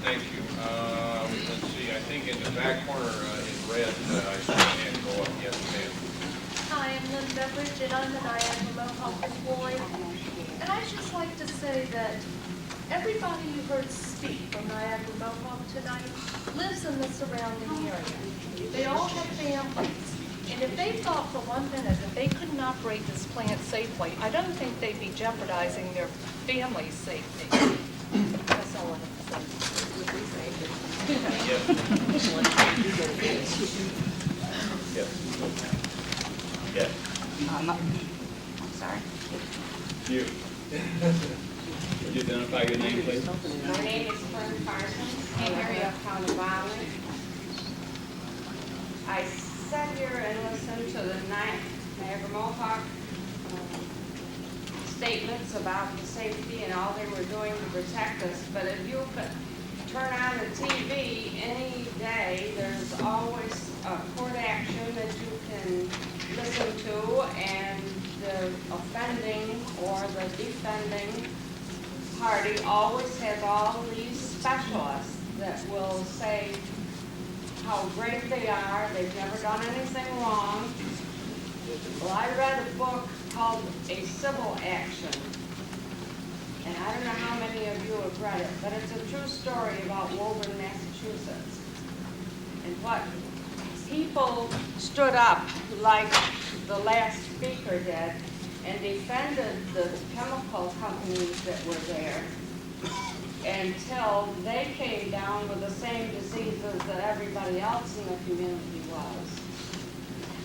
Thank you. Let's see, I think in the back corner in red, I saw a hand go up. Yes, ma'am. Hi, I'm Lynn Beveridge, and I'm the Niagara Mohawk employee. And I'd just like to say that everybody you heard speak from Niagara Mohawk tonight lives in the surrounding area. They all have families. And if they thought for 1 minute that they couldn't operate this plant safely, I don't think they'd be jeopardizing their family's safety. That's all I have to say. Yes. I'm sorry. You. Would you identify your name, please? My name is Fern Parsons, I'm area of County Bowling. I sat here and listened to the Niagara Mohawk statements about the safety and all they were doing to protect us, but if you turn on the TV any day, there's always a court action that you can listen to, and the offending or the defending party always has all these specialists that will say how great they are, they've never done anything wrong. Well, I read a book called A Civil Action, and I don't know how many of you have read it, but it's a true story about Woburn, Massachusetts. And what people stood up, like the last speaker did, and defended the chemical companies that were there until they came down with the same diseases that everybody else in the community was.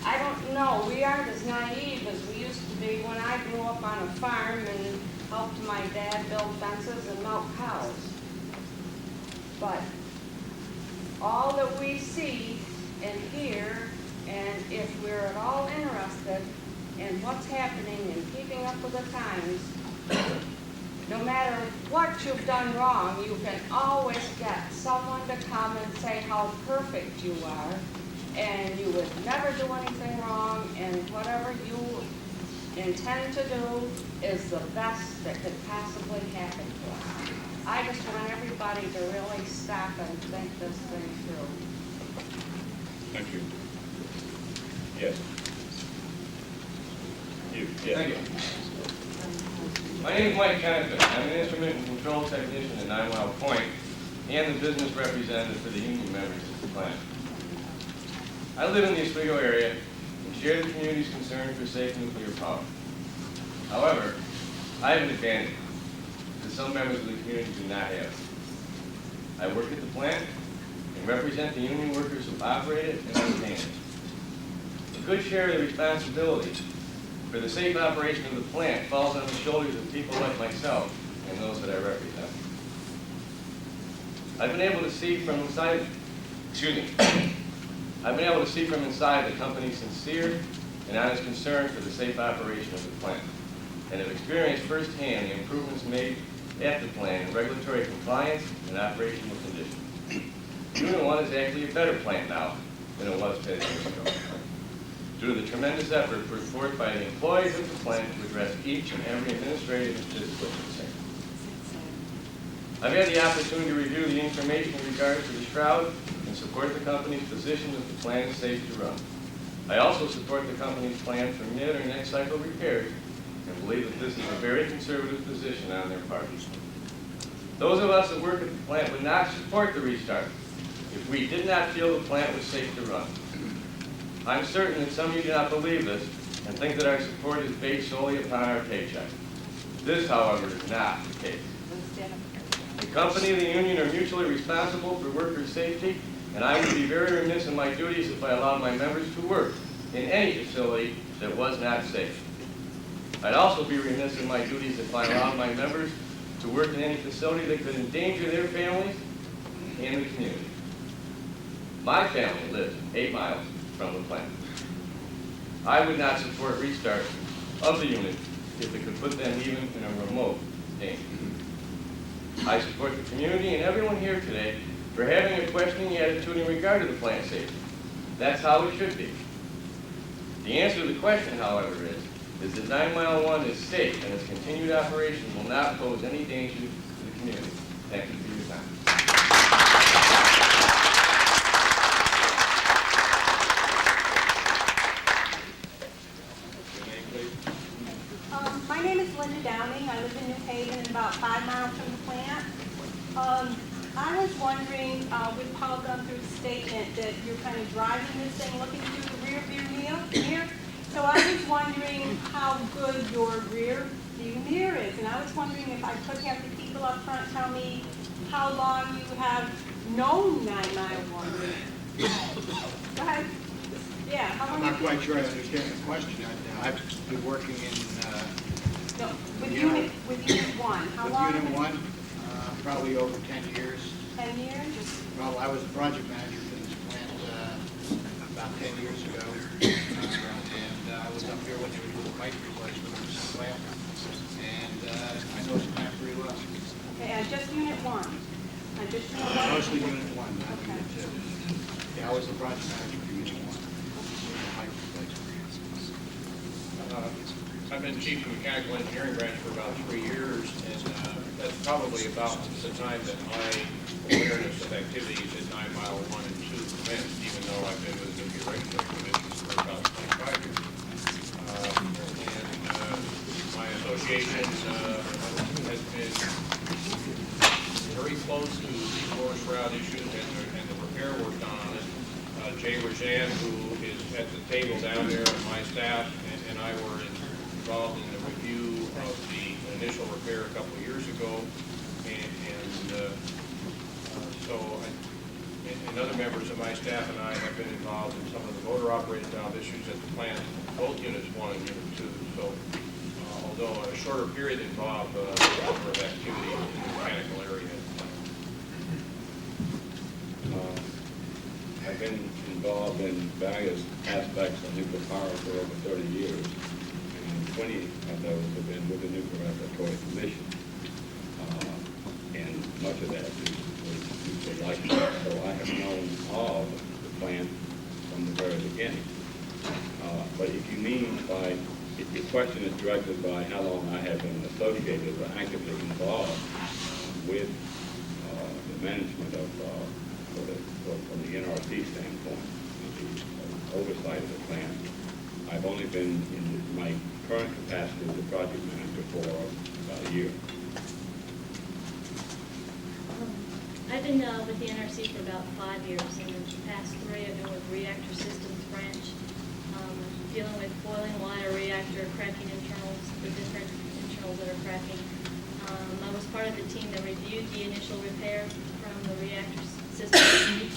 I don't know, we aren't as naive as we used to be when I grew up on a farm and helped my dad build fences and milk cows. But all that we see and hear, and if we're at all interested in what's happening and keeping up with the times, no matter what you've done wrong, you can always get someone to come and say how perfect you are, and you would never do anything wrong, and whatever you intend to do is the best that could possibly happen to us. I just want everybody to really stop and think this thing through. Thank you. Yes. You. Yes. Thank you. My name is Mike Kenneth. I'm an instrument and control technician at 9 Mile Point and the business representative for the union members at the plant. I live in the Oswego area and share the community's concern for safe nuclear power. However, I have an advantage that some members of the community do not have. I work at the plant and represent the union workers who operate it and maintain it. A good share of the responsibility for the safe operation of the plant falls on the shoulders of people like myself and those that I represent. I've been able to see from inside, I've been able to see from inside the company's sincere and honest concern for the safe operation of the plant, and have experienced firsthand the improvements made at the plant in regulatory compliance and operational conditions. Unit 1 is actually a better plant now than it was 10 years ago, due to the tremendous effort put forth by the employees of the plant to address each and every administrative and physical concern. I've had the opportunity to review the information in regards to the shroud and support the company's position that the plant is safe to run. I also support the company's plan for mid or next cycle repairs and believe that this is a very conservative position on their part. Those of us that work at the plant would not support the restart if we did not feel the plant was safe to run. I'm certain that some of you do not believe this and think that our support is based solely upon our paycheck. This, however, is not the case. The company and the union are mutually responsible for workers' safety, and I would be very remiss in my duties if I allowed my members to work in any facility that was not safe. I'd also be remiss in my duties if I allowed my members to work in any facility that could endanger their families and the community. My family lives 8 miles from the plant. I would not support restart of the unit if it could put them even in a remote danger. I support the community and everyone here today for having a questioning attitude in regard to the plant safety. That's how it should be. The answer to the question, however, is that 9 Mile 1 is safe and its continued operation will not pose any danger to the community. Thank you for your time. My name is Linda Downing. I live in New Haven, about 5 miles from the plant. I was wondering, with Paul Gunther's statement that you're kind of driving this thing, looking through the rear view mirror. So I was wondering how good your rear view mirror is. And I was wondering if I could have the people up front tell me how long you have known 9 Mile 1. Go ahead. Yeah, how long? I'm not quite sure I understand the question. I've been working in, No, with unit 1. How long? with Unit 1, probably over 10 years. 10 years? Well, I was the project manager for this plant about 10 years ago. And I was up here when they were doing the pipe replacement of this plant. And I know this plant pretty well. Okay, and just unit 1. And just unit 1? Mostly Unit 1, not Unit 2. Yeah, I was the project manager for Unit 1. Pipe replacement. I've been chief of mechanical engineering branch for about 3 years, and that's probably about the time that my awareness of activities at 9 Mile 1 and 2 commenced, even though I've been with the Nuclear Regulatory Commission for about 25 years. My association has been very close to the core shroud issues and the repair work done on it. Jay Rajan, who is at the table down there, and my staff and I were involved in the review of the initial repair a couple of years ago, and other members of my staff and I have been involved in some of the motor operated valve issues at the plant, both units 1 and unit 2. So, although a shorter period involved a number of activities in the mechanical area. I've been involved in various aspects of nuclear power for over 30 years. 20 of those have been with the Nuclear Regulatory Commission, and much of that was nuclear licensing. So I have known of the plant from the very beginning. But if you mean by, if your question is directed by how long I have been associated or actively involved with the management of, from the NRC standpoint, the oversight of the plant, I've only been in my current capacity as a project manager for about a year. I've been with the NRC for about 5 years, and in the past 3 I've been with Reactor Systems Branch, dealing with boiling water reactor, cracking internals, the different internals that are cracking. I was part of the team that reviewed the initial repair from the reactor system in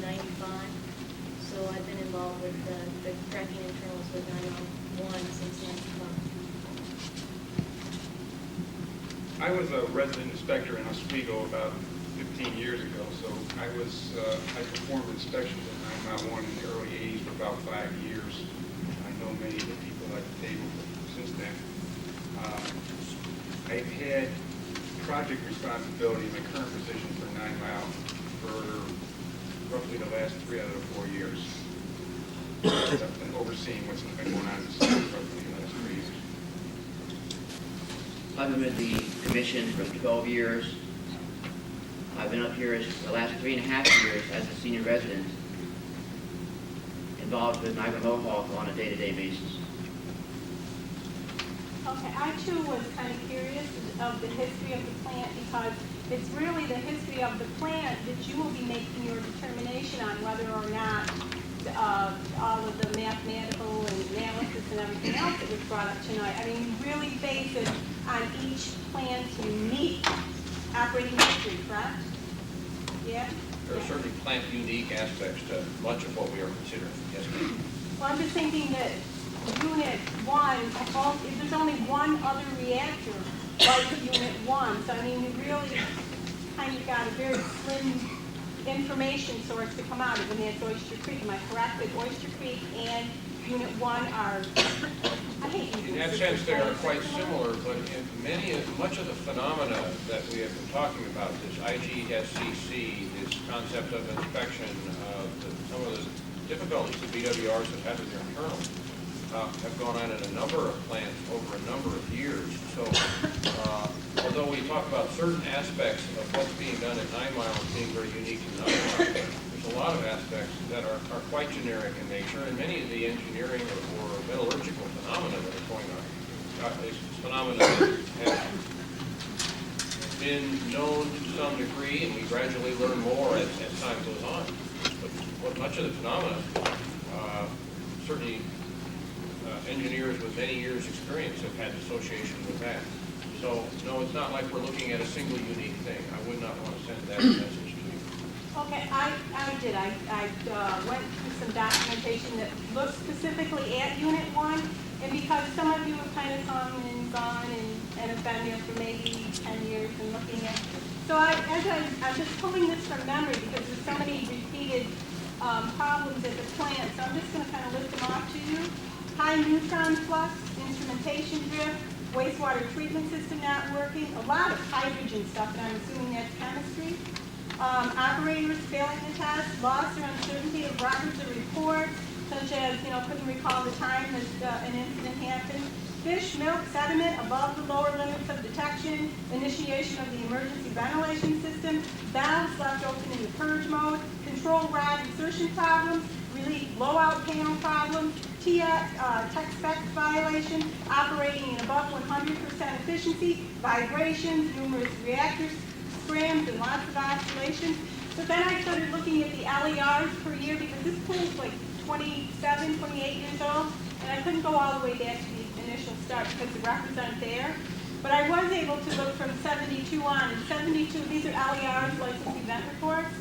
'95. So I've been involved with the cracking internals with 9 Mile 1 since '95. I was a resident inspector in Oswego about 15 years ago, so I performed inspections at 9 Mile 1 in the early 80s for about 5 years. I know many of the people at the table since then. I've had project responsibility in my current position for 9 Mile for roughly the last 3 out of the 4 years. I've been overseeing what's been going on in the state roughly the last 3 years. I've been with the commission for 12 years. I've been up here the last 3.5 years as a senior resident, involved with Niagara Mohawk on a day-to-day basis. Okay, I too was kind of curious of the history of the plant because it's really the history of the plant that you will be making your determination on whether or not all of the mathematical and analysis and everything else that was brought up tonight. I mean, you really base it on each plant's unique operating history, correct? Yeah? There are certainly plant-unique aspects to much of what we are considering. Yes, ma'am. Well, I'm just thinking that Unit 1, if there's only one other reactor like Unit 1, so I mean, you really kind of got a very slim information source to come out of, and that's Oyster Creek. Am I correct that Oyster Creek and Unit 1 are, I hate using In that sister sense, they are plants. quite similar, but much of the phenomena that we have been talking about, this IGSCC, this concept of inspection, some of the difficulties that BWRs have had with their internals, have gone on in a number of plants over a number of years. So, although we talk about certain aspects of what's being done at 9 Mile as being very unique to 9 Mile, there's a lot of aspects that are quite generic in nature, and many of the engineering or metallurgical phenomena that are going on, is phenomena that have been known to some degree, and we gradually learn more as time goes on. But much of the phenomena, certainly engineers with many years' experience have had association with that. So, no, it's not like we're looking at a single unique thing. I would not want to send that message to you. Okay, I did. I went through some documentation that looks specifically at Unit 1, and because some of you have kind of come and gone and have been there for maybe 10 years and looking at, so I'm just pulling this from memory because there's so many repeated problems at the plant, so I'm just going to kind of list them off to you. High neutron flux, instrumentation drift, wastewater treatment system not working, a lot of hydrogen stuff, and I'm assuming that's chemistry. Operators failing the test, loss or uncertainty of records or reports, such as, couldn't recall the time that an incident happened. Fish, milk, sediment above the lower limits of detection, initiation of the emergency ventilation system, valves left open in the purge mode, control rod insertion problems, relief blowout panel problems, tech specs violation, operating in above 100% efficiency, vibrations, numerous reactors, scrams, and lots of oscillations. So then I started looking at the LERs per year because this pool is like 27, 28 years old, and I couldn't go all the way back to the initial start because the records aren't there. But I was able to look from 72 on, and 72, these are LERs, license event reports.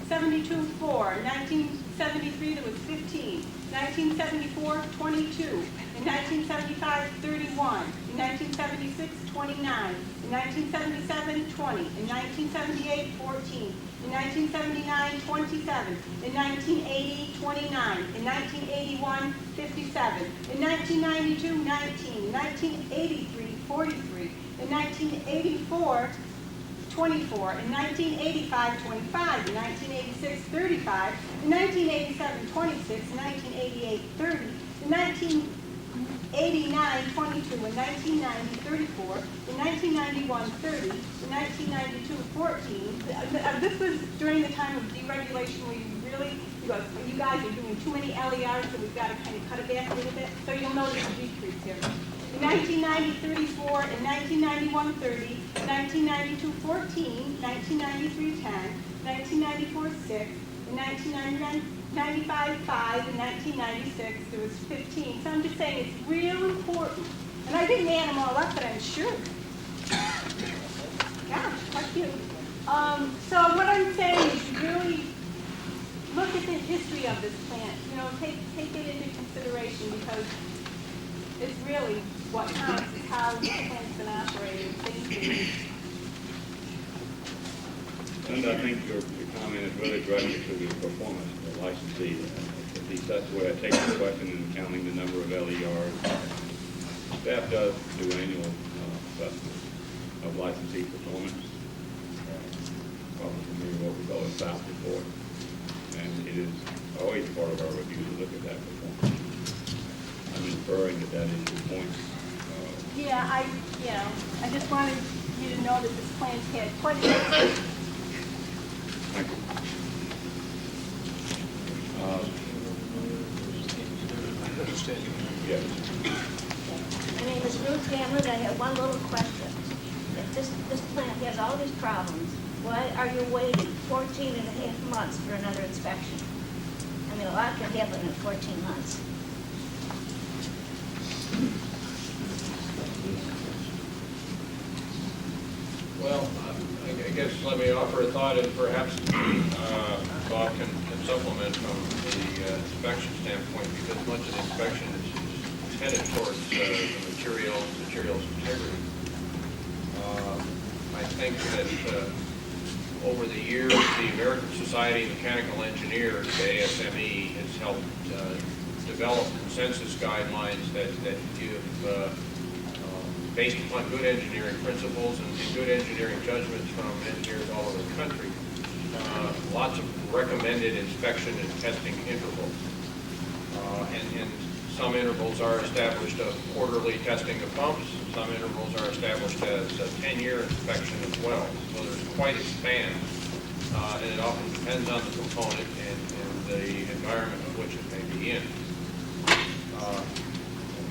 72, 4. In 1973, there was 15. 1974, 22. In 1975, 31. In 1976, 29. In 1977, 20. In 1978, 14. In 1979, 27. In 1980, 29. In 1981, 57. In 1992, 19. In 1983, 43. In 1984, 24, in 1985, 25, in 1986, 35, in 1987, 26, in 1988, 30, in 1989, 22, in 1990, 34, in 1991, 30, in 1992, 14. This was during the time of deregulation where you guys are doing too many LERs, so we've got to kind of cut it back a little bit. So you'll notice a decrease here. In 1990, 34, in 1991, 30, 1992, 14, 1993, 10, 1994, 6, in 1995, 5, in 1996, there was 15. So I'm just saying it's real important. And I didn't add them all up, but I'm sure. Gosh, how cute. So what I'm saying is you really look at the history of this plant. Take it into consideration because it's really what counts is how the plant's been operating. And I think your comment is really directed to the performance of the licensee. At least that's the way I take the question in counting the number of LERs. Staff does do annual assessment of licensee performance. Probably familiar with what we call a SAP report. And it is always part of our review to look at that performance. I'm inferring that is your point. I just wanted you to know that this plant's had quite a bit. Thank you. Understanding. Yes. My name is Ruth Hamlet. I have one little question. If this plant has all these problems, why are you waiting 14 and a half months for another inspection? I mean, a lot can happen in 14 months. Well, I guess let me offer a thought, and perhaps Bob can supplement from the inspection standpoint, because much of the inspection is headed towards the materials integrity. I think that over the years, the American Society of Mechanical Engineers, the ASME, has helped develop consensus guidelines that give based upon good engineering principles and good engineering judgments from engineers all over the country, lots of recommended inspection and testing intervals. And some intervals are established of quarterly testing of pumps, some intervals are established as a 10-year inspection as well. So there's quite a span, and it often depends on the component and the environment in which it may be in.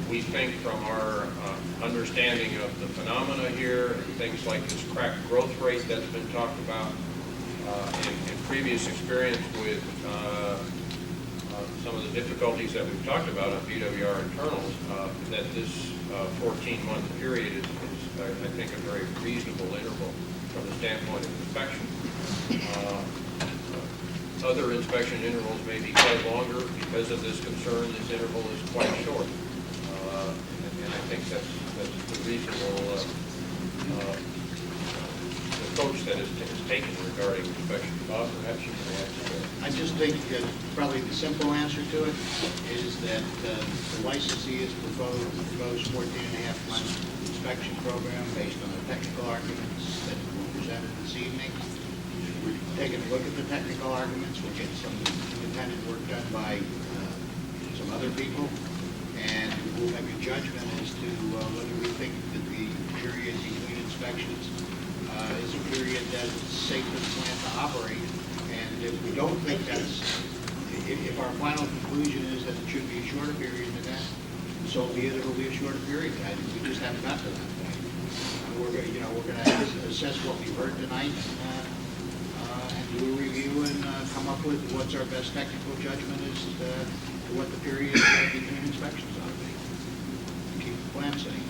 We think from our understanding of the phenomena here, and things like this crack growth rate that's been talked about, and previous experience with some of the difficulties that we've talked about on BWR internals, that this 14-month period is, I think, a very reasonable interval from the standpoint of inspection. Other inspection intervals may be quite longer. Because of this concern, this interval is quite short. And I think that's the reasonable approach that is taken regarding inspection. Bob, perhaps you can add to that. I just think that probably the simple answer to it is that the licensee has proposed 14 and a half month inspection program based on the technical arguments that were presented this evening. We're taking a look at the technical arguments. We'll get some independent work done by some other people, and we'll make a judgment as to whether we think that the period between inspections is a period that's safe for the plant to operate. And if we don't think that's, if our final conclusion is that it should be a shorter period than that, so be it, it'll be a shorter period. We just haven't got to that point. We're going to assess what we've heard tonight and do a review and come up with what's our best technical judgment as to what the period between inspections ought to be. Keep the plant safe.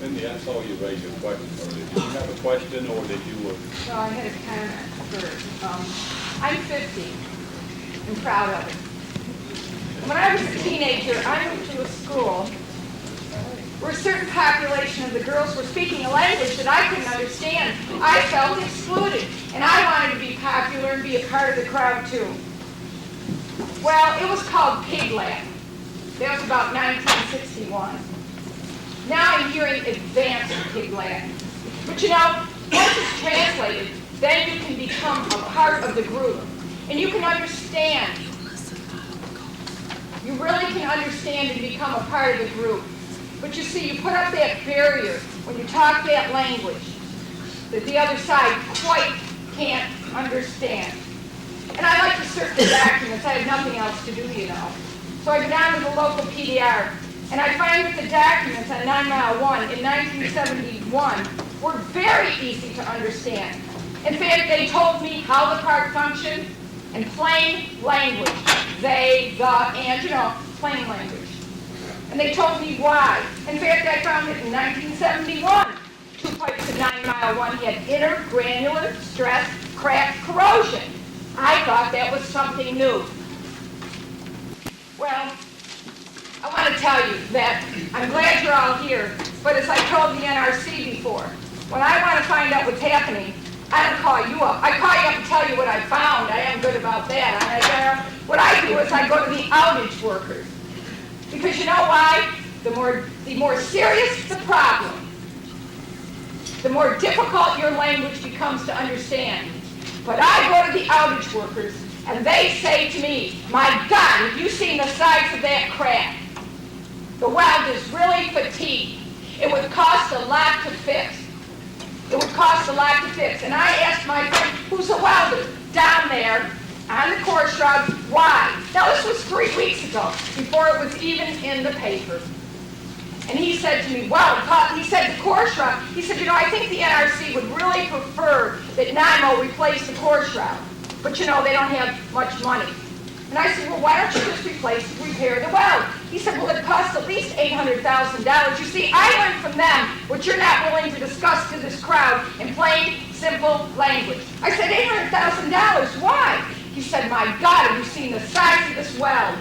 Cindy, I saw you raise a question earlier. Did you have a question, or did you? So I had a comment first. I'm 50 and proud of it. When I was a teenager, I moved to a school where a certain population of the girls were speaking a language that I couldn't understand. I felt excluded, and I wanted to be popular and be a part of the crowd too. Well, it was called Pig Latin. That was about 1961. Now I'm hearing advanced Pig Latin. But you know, once it's translated, then you can become a part of the group. And you can understand. You really can understand and become a part of the group. But you see, you put up that barrier when you talk that language that the other side quite can't understand. And I like to search the documents. I have nothing else to do, you know. So I go down to the local PDR, and I find that the documents on 9 Mile 1 in 1971 were very easy to understand. In fact, they told me how the part functioned in plain language. They, the, and, you know, plain language. And they told me why. In fact, I found it in 1971. 2 pipes of 9 Mile 1 had intergranular stress crack corrosion. I thought that was something new. Well, I want to tell you that I'm glad you're all here, but as I told the NRC before, when I want to find out what's happening, I don't call you up. I call you up and tell you what I found. I am good about that. What I do is I go to the outage workers. Because you know why? The more serious the problem, the more difficult your language becomes to understand. But I go to the outage workers, and they say to me, my God, have you seen the size of that crack? The weld is really fatigued. It would cost a lot to fix. It would cost a lot to fix. And I asked my friend, who's a welder, down there, on the course shroud. Why? Now, this was 3 weeks ago, before it was even in the paper. And he said to me, well, he said the course shroud, he said, you know, I think the NRC would really prefer that NIMO replace the course shroud. But, you know, they don't have much money. And I said, well, why don't you just repair the weld? He said, well, it costs at least $800,000. You see, I learned from them what you're not willing to discuss to this crowd in plain, simple language. I said, $800,000, why? He said, my God, have you seen the size of this weld?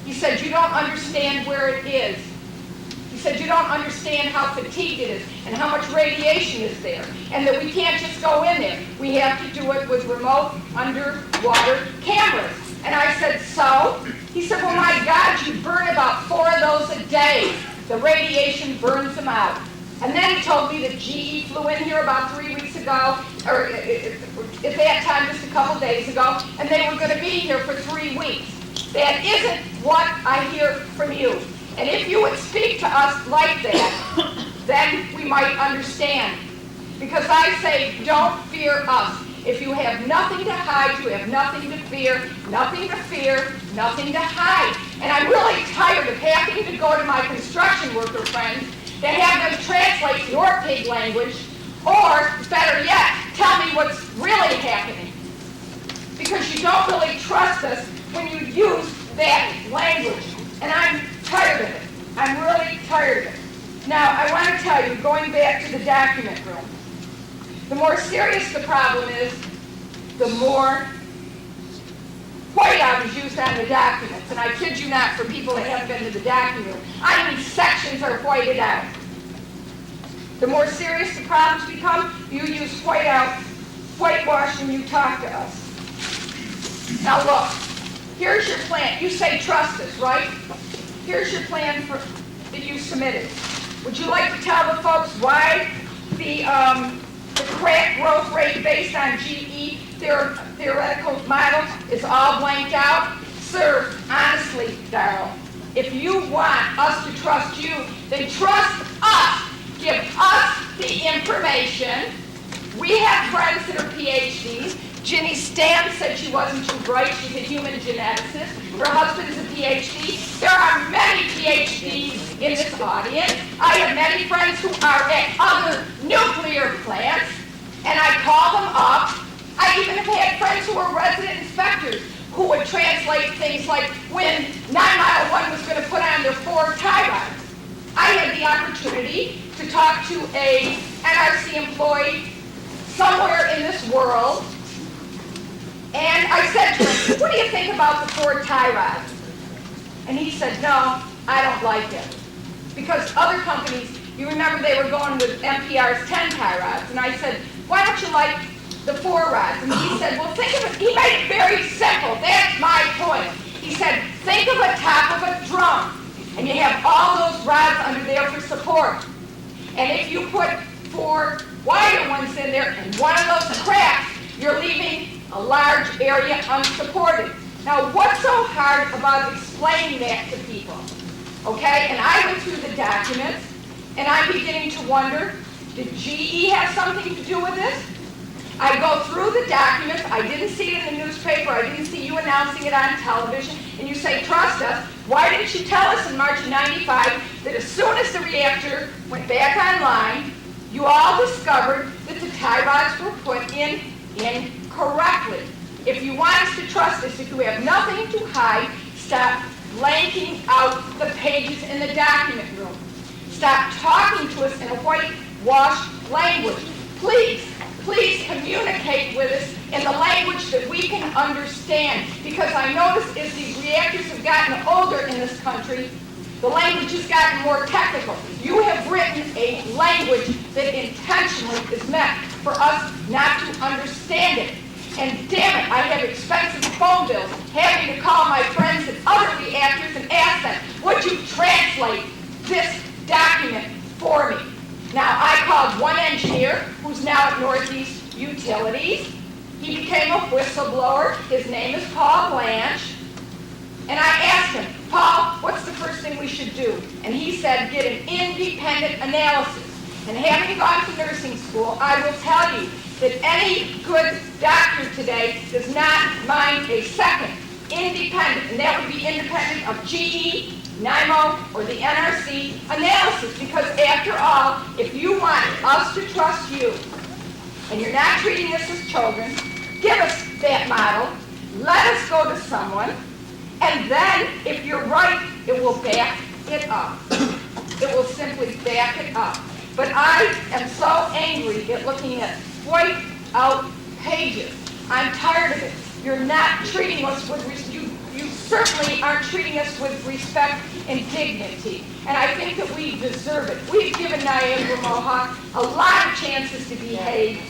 He said, you don't understand where it is. He said, you don't understand how fatigued it is and how much radiation is there, and that we can't just go in there. We have to do it with remote underwater cameras. And I said, so? He said, well, my God, you burn about 4 of those a day. The radiation burns them out. And then he told me that GE flew in here about 3 weeks ago, or at that time just a couple days ago, and they were going to be here for 3 weeks. That isn't what I hear from you. And if you would speak to us like that, then we might understand. Because I say, don't fear us. If you have nothing to hide, you have nothing to fear, nothing to fear, nothing to hide. And I'm really tired of having to go to my construction worker friends to have them translate your pig language, or, better yet, tell me what's really happening. Because you don't really trust us when you use that language. And I'm tired of it. I'm really tired of it. Now, I want to tell you, going back to the document room, the more serious the problem is, the more whiteout is used on the documents. And I kid you not, for people that haven't been to the document room, I mean sections are whited out. The more serious the problems become, you use whitewash when you talk to us. Now look, here's your plan. You say trust us, right? Here's your plan that you submitted. Would you like to tell the folks why the crack growth rate based on GE theoretical model is all blanked out? Sir, honestly, Darrell, if you want us to trust you, then trust us. Give us the information. We have friends that are PhDs. Ginny Stam said she wasn't too bright. She's a human geneticist. Her husband is a PhD. There are many PhDs in this audience. I have many friends who are at other nuclear plants, and I call them up. I even have had friends who were resident inspectors who would translate things like when 9 Mile 1 was going to put on their 4 tie rods. I had the opportunity to talk to a NRC employee somewhere in this world, and I said to him, what do you think about the 4 tie rods? And he said, no, I don't like it. Because other companies, you remember they were going with MPR's 10 tie rods. And I said, why don't you like the 4 rods? And he said, well, think of it, he made it very simple. That's my point. He said, think of a top of a drum. And you have all those rods under there for support. And if you put 4 wider ones in there and one of those cracks, you're leaving a large area unsupported. Now, what's so hard about explaining that to people? Okay, and I went through the documents, and I'm beginning to wonder, did GE have something to do with this? I go through the documents, I didn't see it in the newspaper, I didn't see you announcing it on television, and you say, trust us. Why didn't you tell us in March of '95 that as soon as the reactor went back online, you all discovered that the tie rods were put in incorrectly? If you want us to trust us, if you have nothing to hide, stop blanking out the pages in the document room. Stop talking to us in a whitewashed language. Please, please communicate with us in the language that we can understand. Because I notice as these reactors have gotten older in this country, the language has gotten more technical. You have written a language that intentionally is meant for us not to understand it. And damn it, I have expensive phone bills having to call my friends at other reactors and ask them, would you translate this document for me? Now, I called one engineer who's now at Northeast Utilities. He became a whistleblower. His name is Paul Blanche. And I asked him, Paul, what's the first thing we should do? And he said, get an independent analysis. And having gone to nursing school, I will tell you that any good doctor today does not mind a second independent, and that would be independent of GE, NIMO, or the NRC analysis, because after all, if you want us to trust you, and you're not treating us as children, give us that model, let us go to someone, and then, if you're right, it will back it up. It will simply back it up. But I am so angry at looking at white out pages. I'm tired of it. You're not treating us with you certainly aren't treating us with respect and dignity. And I think that we deserve it. We've given Niagara Mohawk a lot of chances to behave,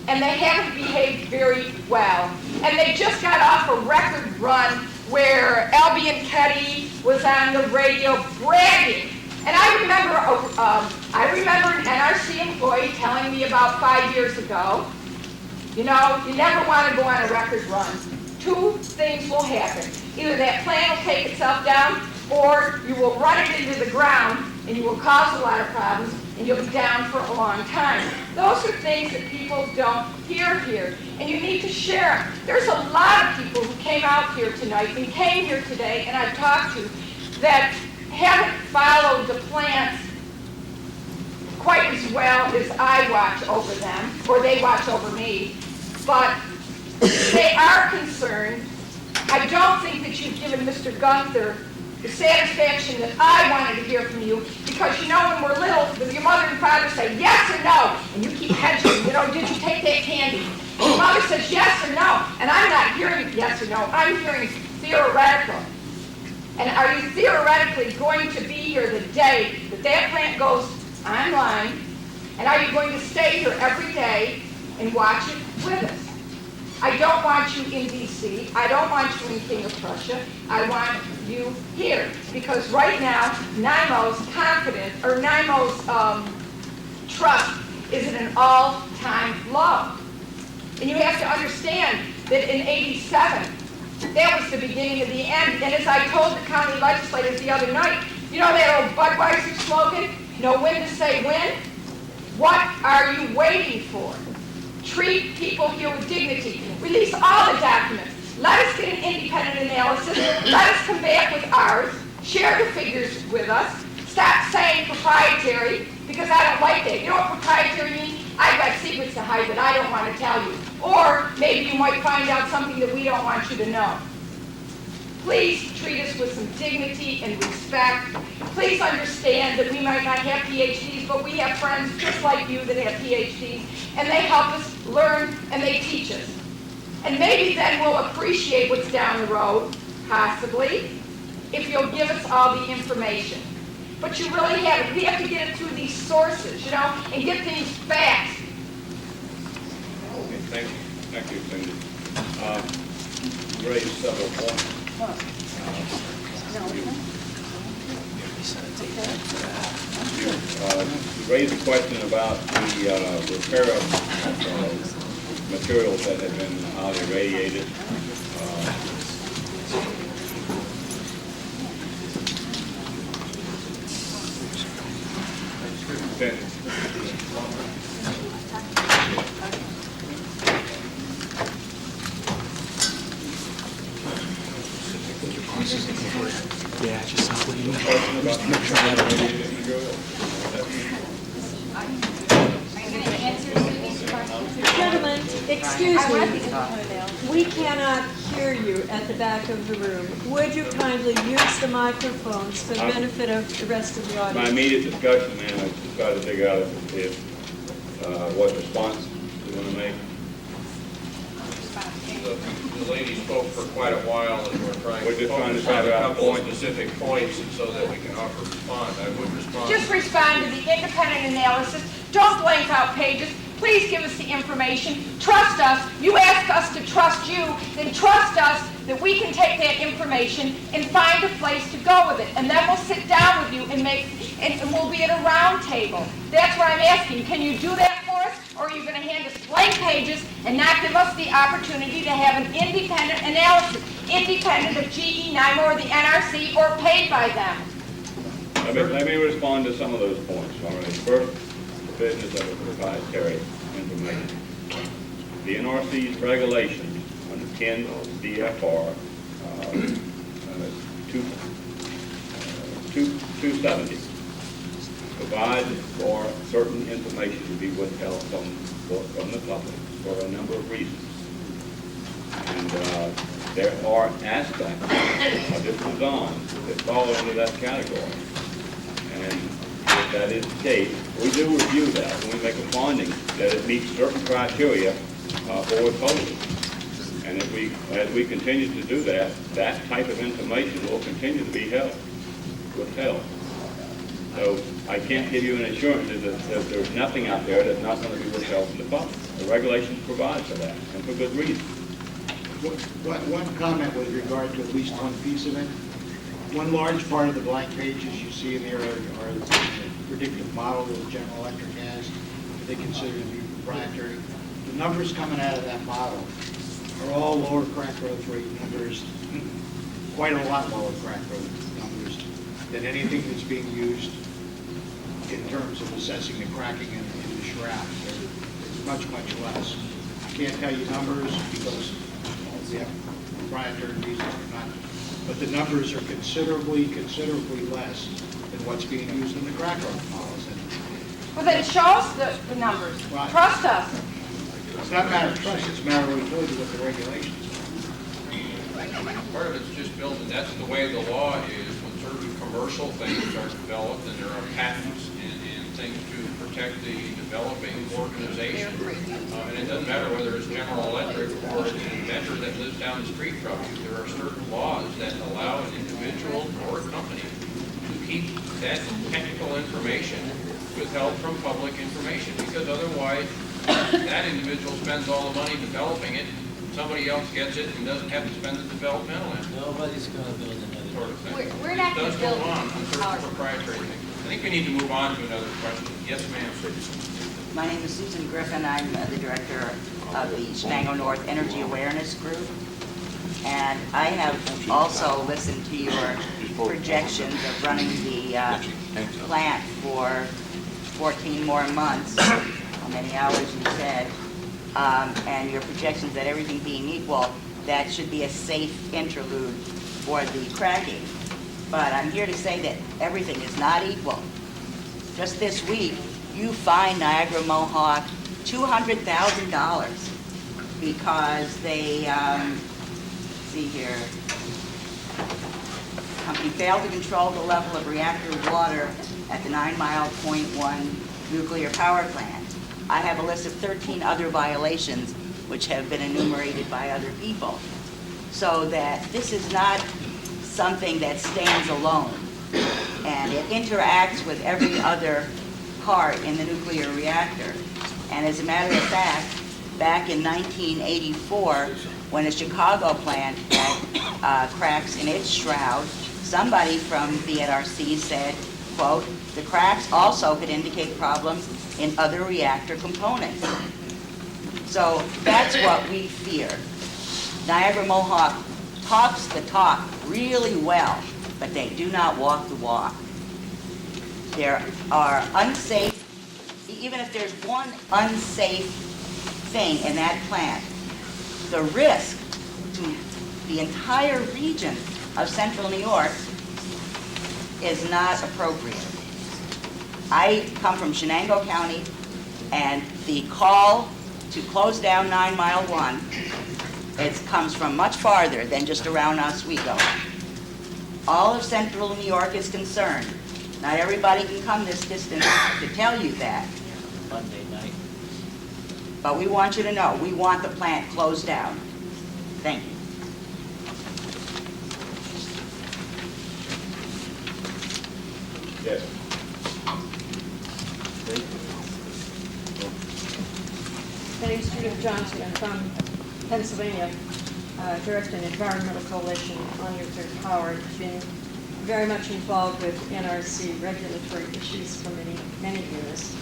and they haven't behaved very well. And they just got off a record run where Albion Ketty was on the radio bragging. And I remember an NRC employee telling me about 5 years ago, you know, you never want to go on a record run. Two things will happen. Either that plan will take itself down, or you will run it into the ground, and you will cause a lot of problems, and you'll be down for a long time. Those are things that people don't hear here, and you need to share them. There's a lot of people who came out here tonight and came here today, and I've talked to, that haven't followed the plants quite as well as I watch over them, or they watch over me, but they are concerned. I don't think that you've given Mr. Gunther the satisfaction that I wanted to hear from you, because you know when we're little, your mother and father say yes or no, and you keep hedging, you know, did you take that candy? And your mother says yes or no, and I'm not hearing yes or no, I'm hearing theoretical. And are you theoretically going to be here the day that that plant goes online, and are you going to stay here every day and watch it with us? I don't want you in D.C. I don't want you in King of Prussia. I want you here. Because right now, NIMO's trust is at an all-time low. And you have to understand that in '87, that was the beginning of the end. And as I told the county legislators the other night, you know that old Budweiser slogan, know when to say when? What are you waiting for? Treat people here with dignity. Release all the documents. Let us get an independent analysis. Let us come back with ours. Share the figures with us. Stop saying proprietary, because I don't like that. You know what proprietary means? I've got secrets to hide that I don't want to tell you. Or maybe you might find out something that we don't want you to know. Please treat us with some dignity and respect. Please understand that we might not have PhDs, but we have friends just like you that have PhDs, and they help us learn and they teach us. And maybe then we'll appreciate what's down the road, possibly, if you'll give us all the information. But you really haven't. We have to get it through these sources, you know, and get things fast. Okay, thank you, Cindy. You raised several points. You raised a question about the repair of materials that have been highly irradiated. Yeah, just what you know. Gentlemen, excuse me. We cannot hear you at the back of the room. Would you kindly use the microphones for the benefit of the rest of the audience? My immediate discussion, man, I just try to figure out what response you want to make. The lady spoke for quite a while, and we're just trying to focus on figure a out couple of points. specific points so that we can offer respond. I would respond. Just respond to the independent analysis. Don't blank out pages. Please give us the information. Trust us. You ask us to trust you, then trust us that we can take that information and find a place to go with it. And then we'll sit down with you and we'll be at a round table. That's what I'm asking. Can you do that for us? Or are you going to hand us blank pages and not give us the opportunity to have an independent analysis, independent of GE, NIMO, or the NRC, or paid by them? Let me respond to some of those points. All right. First, the business of a proprietary information. the NRC's regulations under 10 CFR 270 provide for certain information to be withheld from the public for a number of reasons. And there are aspects of this design that fall into that category. And if that is the case, we do review that when we make a finding that it meets certain criteria for withholding. And as we continue to do that, that type of information will continue to be withheld. So I can't give you an assurance that there's nothing out there that's not going to be withheld from the public. The regulations provide for that, and for good reason. One comment with regard to at least one piece of it. One large part of the blank pages you see in there are the predictive model that General Electric has, that they consider to be proprietary. The numbers coming out of that model are all lower crack growth rate numbers, quite a lot lower crack growth numbers than anything that's being used in terms of assessing the cracking in the shroud. It's much, much less. I can't tell you numbers because we have proprietary reasons or not, but the numbers are considerably less than what's being used in the crack growth models. Well, then show us the numbers. Right. Trust us. It's not a matter of trust, it's a matter of what the regulations Part of it's just built, and that's the way the law is when certain commercial things are developed and there are patents and things to protect the developing organization. And it doesn't matter whether it's General Electric or an inventor that lives down the street from you. There are certain laws that allow an individual or a company to keep that technical information withheld from public information, because otherwise that individual spends all the money developing it, somebody else gets it and doesn't have to spend the developmental end. Nobody's going to build another. Sort of thing. We're not It does gonna go build on certain ours. proprietary things. I think we need to move on to another question. Yes, ma'am. My name is Susan Griffin. I'm the director of the Shenango North Energy Awareness Group. And I have also listened to your projections of running the plant for 14 more months, how many hours you said, and your projections that everything being equal, that should be a safe interlude for the cracking. But I'm here to say that everything is not equal. Just this week, you fined Niagara Mohawk $200,000 because they, see here, the company failed to control the level of reactor water at the 9 Mile Point 1 nuclear power plant. I have a list of 13 other violations which have been enumerated by other people. So that this is not something that stands alone, and it interacts with every other part in the nuclear reactor. And as a matter of fact, back in 1984, when a Chicago plant had cracks in its shroud, somebody from the NRC said, quote, the cracks also could indicate problems in other reactor components. So that's what we fear. Niagara Mohawk talks the talk really well, but they do not walk the walk. There are unsafe, even if there's one unsafe thing in that plant, the risk to the entire region of central New York is not appropriate. I come from Shenango County, and the call to close down 9 Mile 1, it comes from much farther than just around Oswego. All of central New York is concerned. Not everybody can come this distance to tell you that. Monday night. But we want you to know, we want the plant closed down. Thank you. Yes. My name's Judith Johnson. I'm from Pennsylvania, director an environmental coalition on nuclear power. I've been very much involved with NRC regulatory issues for many, many years,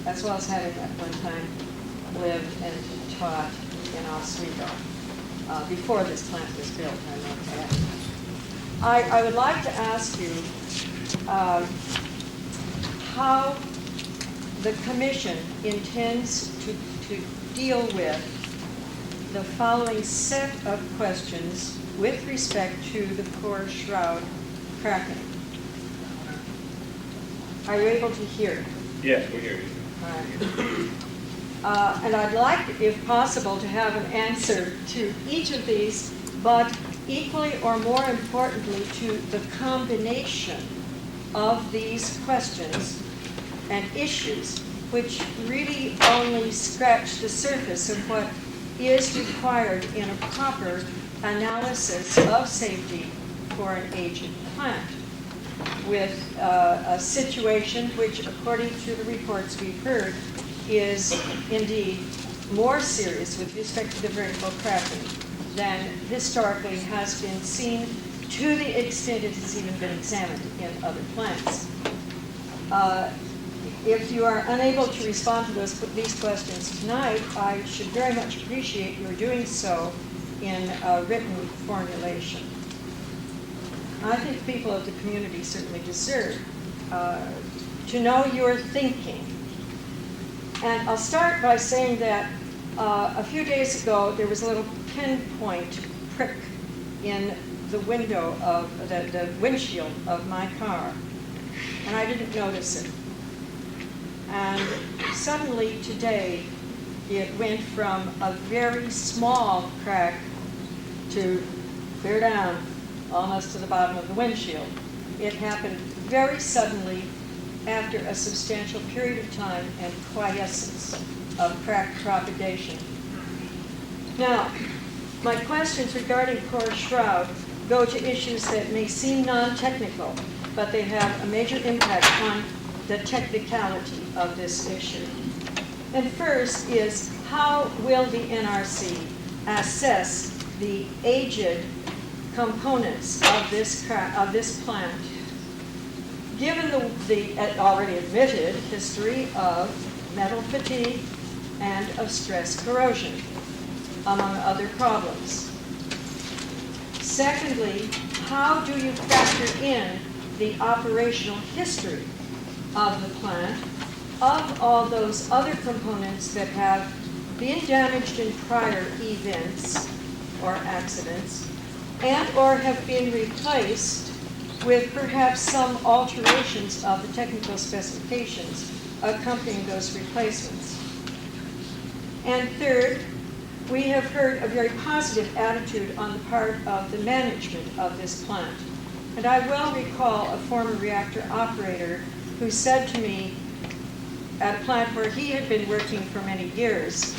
as well as having at one time lived and taught in Oswego before this plant was built. I know that. I would like to ask you how the commission intends to deal with the following set of questions with respect to the core shroud cracking. Are you able to hear? Yes, we hear you. And I'd like, if possible, to have an answer to each of these, but equally or more importantly, to the combination of these questions and issues, which really only scratch the surface of what is required in a proper analysis of safety for an aged plant, with a situation which, according to the reports we've heard, is indeed more serious with respect to the vertical cracking than historically has been seen, to the extent it has even been examined in other plants. If you are unable to respond to these questions tonight, I should very much appreciate your doing so in a written formulation. I think people of the community certainly deserve to know your thinking. And I'll start by saying that a few days ago, there was a little pinpoint prick in the window of the windshield of my car, and I didn't notice it. And suddenly today, it went from a very small crack to clear down, almost to the bottom of the windshield. It happened very suddenly after a substantial period of time and quiescence of crack propagation. Now, my questions regarding core shroud go to issues that may seem non-technical, but they have a major impact on the technicality of this issue. And first is, how will the NRC assess the aged components of this plant, given the already admitted history of metal fatigue and of stress corrosion, among other problems? Secondly, how do you factor in the operational history of the plant, of all those other components that have been damaged in prior events or accidents, and or have been replaced with perhaps some alterations of the technical specifications accompanying those replacements? And third, we have heard a very positive attitude on the part of the management of this plant. And I well recall a former reactor operator who said to me at a plant where he had been working for many years,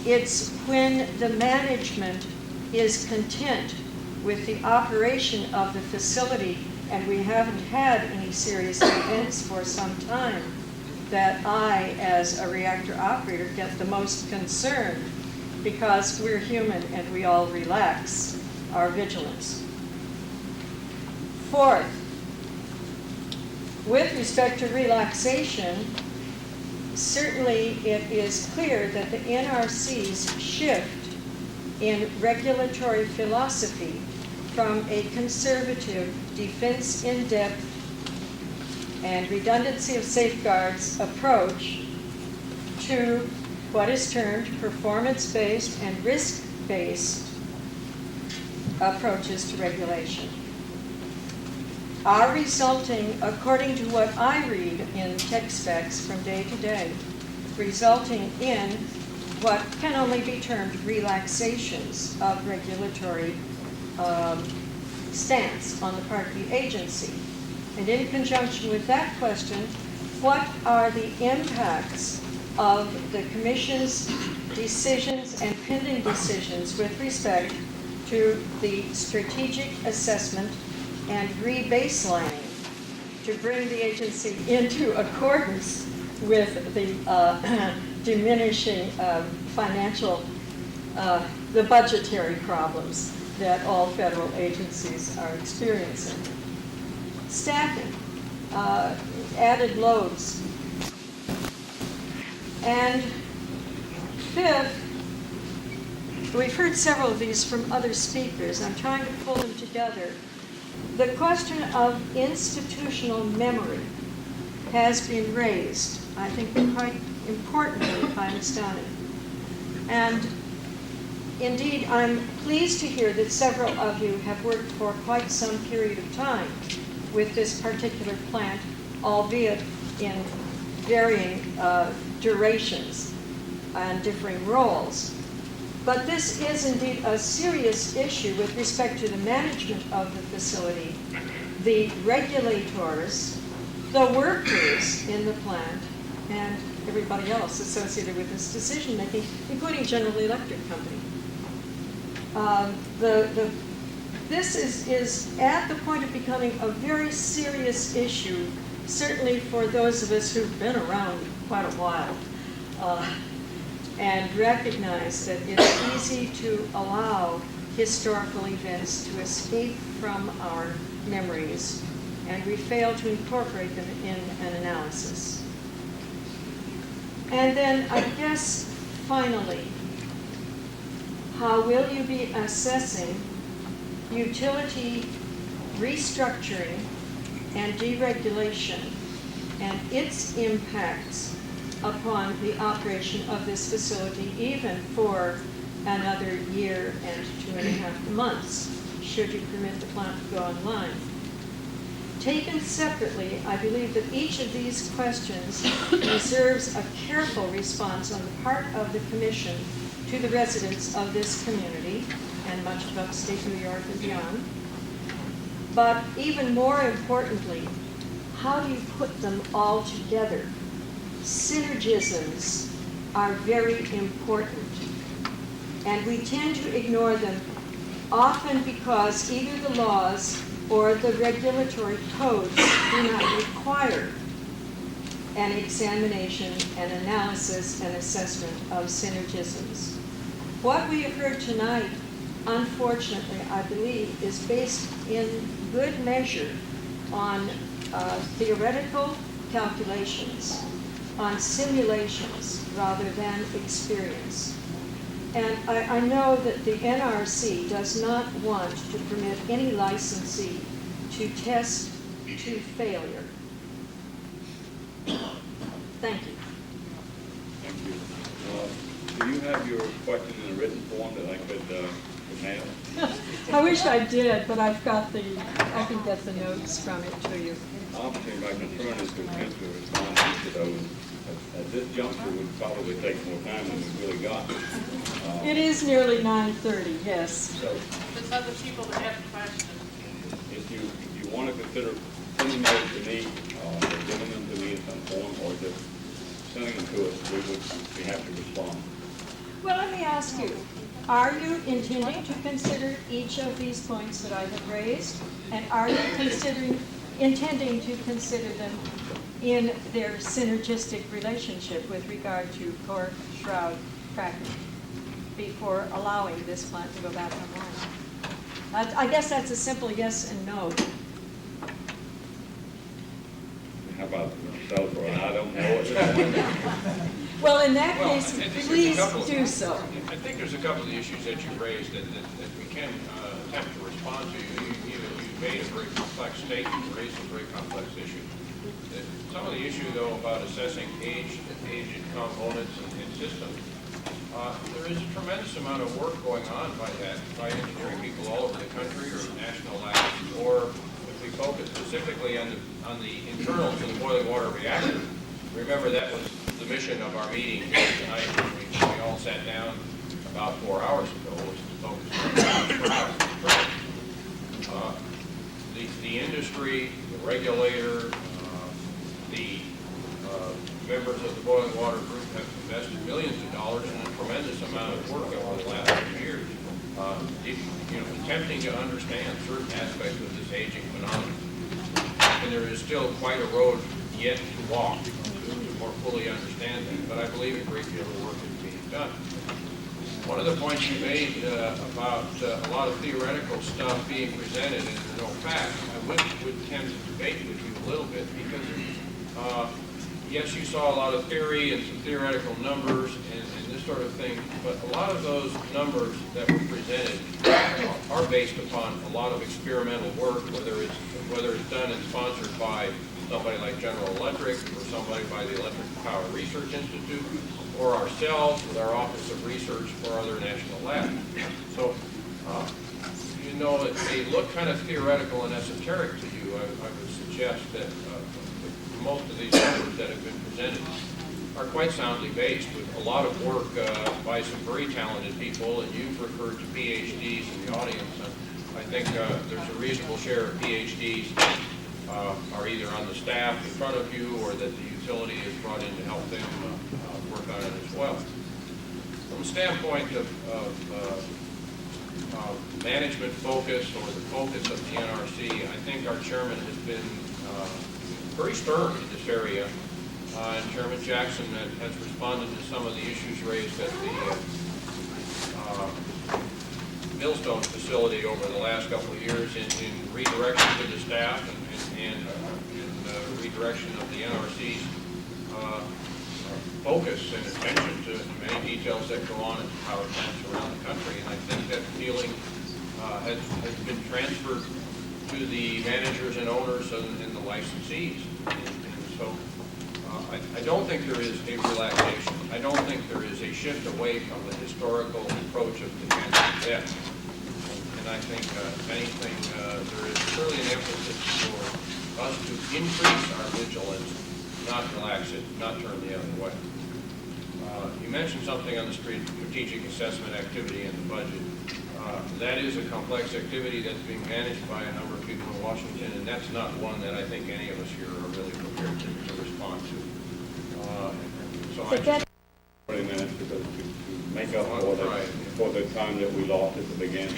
it's when the management is content with the operation of the facility, and we haven't had any serious events for some time, that I, as a reactor operator, get the most concerned, because we're human and we all relax our vigilance. Fourth, with respect to relaxation, certainly it is clear that the NRC's shift in regulatory philosophy from a conservative defense in depth and redundancy of safeguards approach to what is termed performance-based and risk-based approaches to regulation are resulting, according to what I read in tech specs from day to day, resulting in what can only be termed relaxations of regulatory stance on the part of the agency. And in conjunction with that question, what are the impacts of the Commission's decisions and pending decisions with respect to the strategic assessment and rebaselining to bring the agency into accordance with the diminishing financial, the budgetary problems that all federal agencies are experiencing. Staffing, added loads. And fifth, we've heard several of these from other speakers. I'm trying to pull them together. The question of institutional memory has been raised, I think quite importantly by Ms. Downing. And indeed, I'm pleased to hear that several of you have worked for quite some period of time with this particular plant, albeit in varying durations and differing roles. But this is indeed a serious issue with respect to the management of the facility, the regulators, the workers in the plant, and everybody else associated with this decision-making, including General Electric Company. This is at the point of becoming a very serious issue, certainly for those of us who've been around quite a while, and recognize that it's easy to allow historical events to escape from our memories, and we fail to incorporate them in an analysis. And then I guess finally, how will you be assessing utility restructuring and deregulation and its impacts upon the operation of this facility, even for another year and 2.5 months, should you permit the plant to go online? Taken separately, I believe that each of these questions deserves a careful response on the part of the Commission to the residents of this community and much of upstate New York and beyond. But even more importantly, how do you put them all together? Synergisms are very important, and we tend to ignore them often because either the laws or the regulatory codes do not require an examination, an analysis, and assessment of synergisms. What we have heard tonight, unfortunately, I believe, is based in good measure on theoretical calculations, on simulations rather than experience. And I know that the NRC does not want to permit any licensee to test to failure. Thank you. Thank you. Do you have your question in a written form that I could mail? I wish I did, but I can get the notes from it to you. Obviously, my concern is to attempt to respond to those. At this juncture would probably take more time than we've really got. It is nearly 9:30, yes. So, There's other people that have questions. if you want to consider sending those to me, or giving them to me in some form, or just sending them to us, we would be happy to respond. Well, let me ask you, are you intending to consider each of these points that I have raised? And are you intending to consider them in their synergistic relationship with regard to core shroud cracking before allowing this plant to go back online? I guess that's a simple yes and no. How about myself, or I don't know at this point? Well, in that Well, case, I think there's a please couple of- do so. I think there's a couple of issues that you raised that we can attempt to respond to. You made a very complex statement, you raised some very complex issues. Some of the issue, though, about assessing aged components and systems, there is a tremendous amount of work going on by engineering people all over the country or national labs, or if we focus specifically on the internals of the boiling water reactor. Remember, that was the mission of our meeting here tonight. We all sat down about 4 hours ago, was to focus on the industry, the regulator, the members of the boiling water group have invested millions of dollars in a tremendous amount of work over the last few years, attempting to understand certain aspects of this aging phenomenon. And there is still quite a road yet to walk to more fully understand that, but I believe a great deal of work is being done. One of the points you made about a lot of theoretical stuff being presented and no facts, I would tend to debate with you a little bit, because yes, you saw a lot of theory and some theoretical numbers and this sort of thing, but a lot of those numbers that were presented are based upon a lot of experimental work, whether it's done and sponsored by somebody like General Electric, or somebody by the Electric Power Research Institute, or ourselves with our Office of Research for other national labs. So, you know, they look kind of theoretical and esoteric to you. I would suggest that most of these numbers that have been presented are quite soundly based, with a lot of work by some very talented people, and you've referred to PhDs in the audience. I think there's a reasonable share of PhDs that are either on the staff in front of you, or that the utility is brought in to help them work on it as well. From the standpoint of management focus, or the focus of the NRC, I think our chairman has been very stern in this area. And Chairman Jackson has responded to some of the issues raised at the Millstone facility over the last couple of years in redirection to the staff and redirection of the NRC's focus and attention to many details that go on at the power plants around the country. And I think that feeling has been transferred to the managers and owners and the licensees. And so I don't think there is a relaxation. I don't think there is a shift away from the historical approach of defensive debt. And I think, if anything, there is clearly an emphasis for us to increase our vigilance, not relax it, not turn the other way. You mentioned something on the strategic assessment activity in the budget. That is a complex activity that's being managed by a number of people in Washington, and that's not one that I think any of us here are really prepared to respond to. So I just 20 minutes to make up for the time that we lost at the beginning.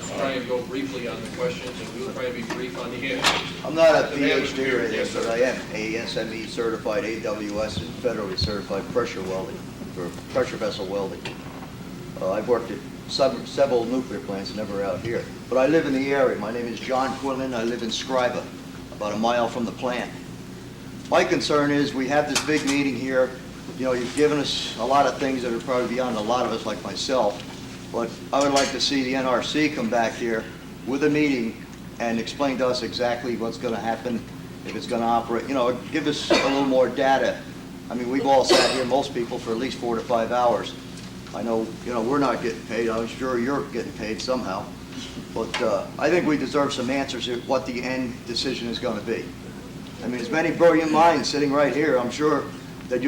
let's try and go briefly on the questions, and we'll try and be brief on the answers. I'm not a The man was PhD or here. anything, Yes, but sir. I am ASME certified AWS and federally certified pressure welding, for pressure vessel welding. I've worked at several nuclear plants, never out here. But I live in the area. My name is John Quinlan. I live in Scriba, about a mile from the plant. My concern is we have this big meeting here. You know, you've given us a lot of things that are probably beyond a lot of us like myself. But I would like to see the NRC come back here with a meeting and explain to us exactly what's going to happen, if it's going to operate. You know, give us a little more data. I mean, we've all sat here, most people, for at least 4 to 5 hours. I know, you know, we're not getting paid. I'm sure you're getting paid somehow. But I think we deserve some answers to what the end decision is going to be. I mean, there's many brilliant minds sitting right here. I'm sure that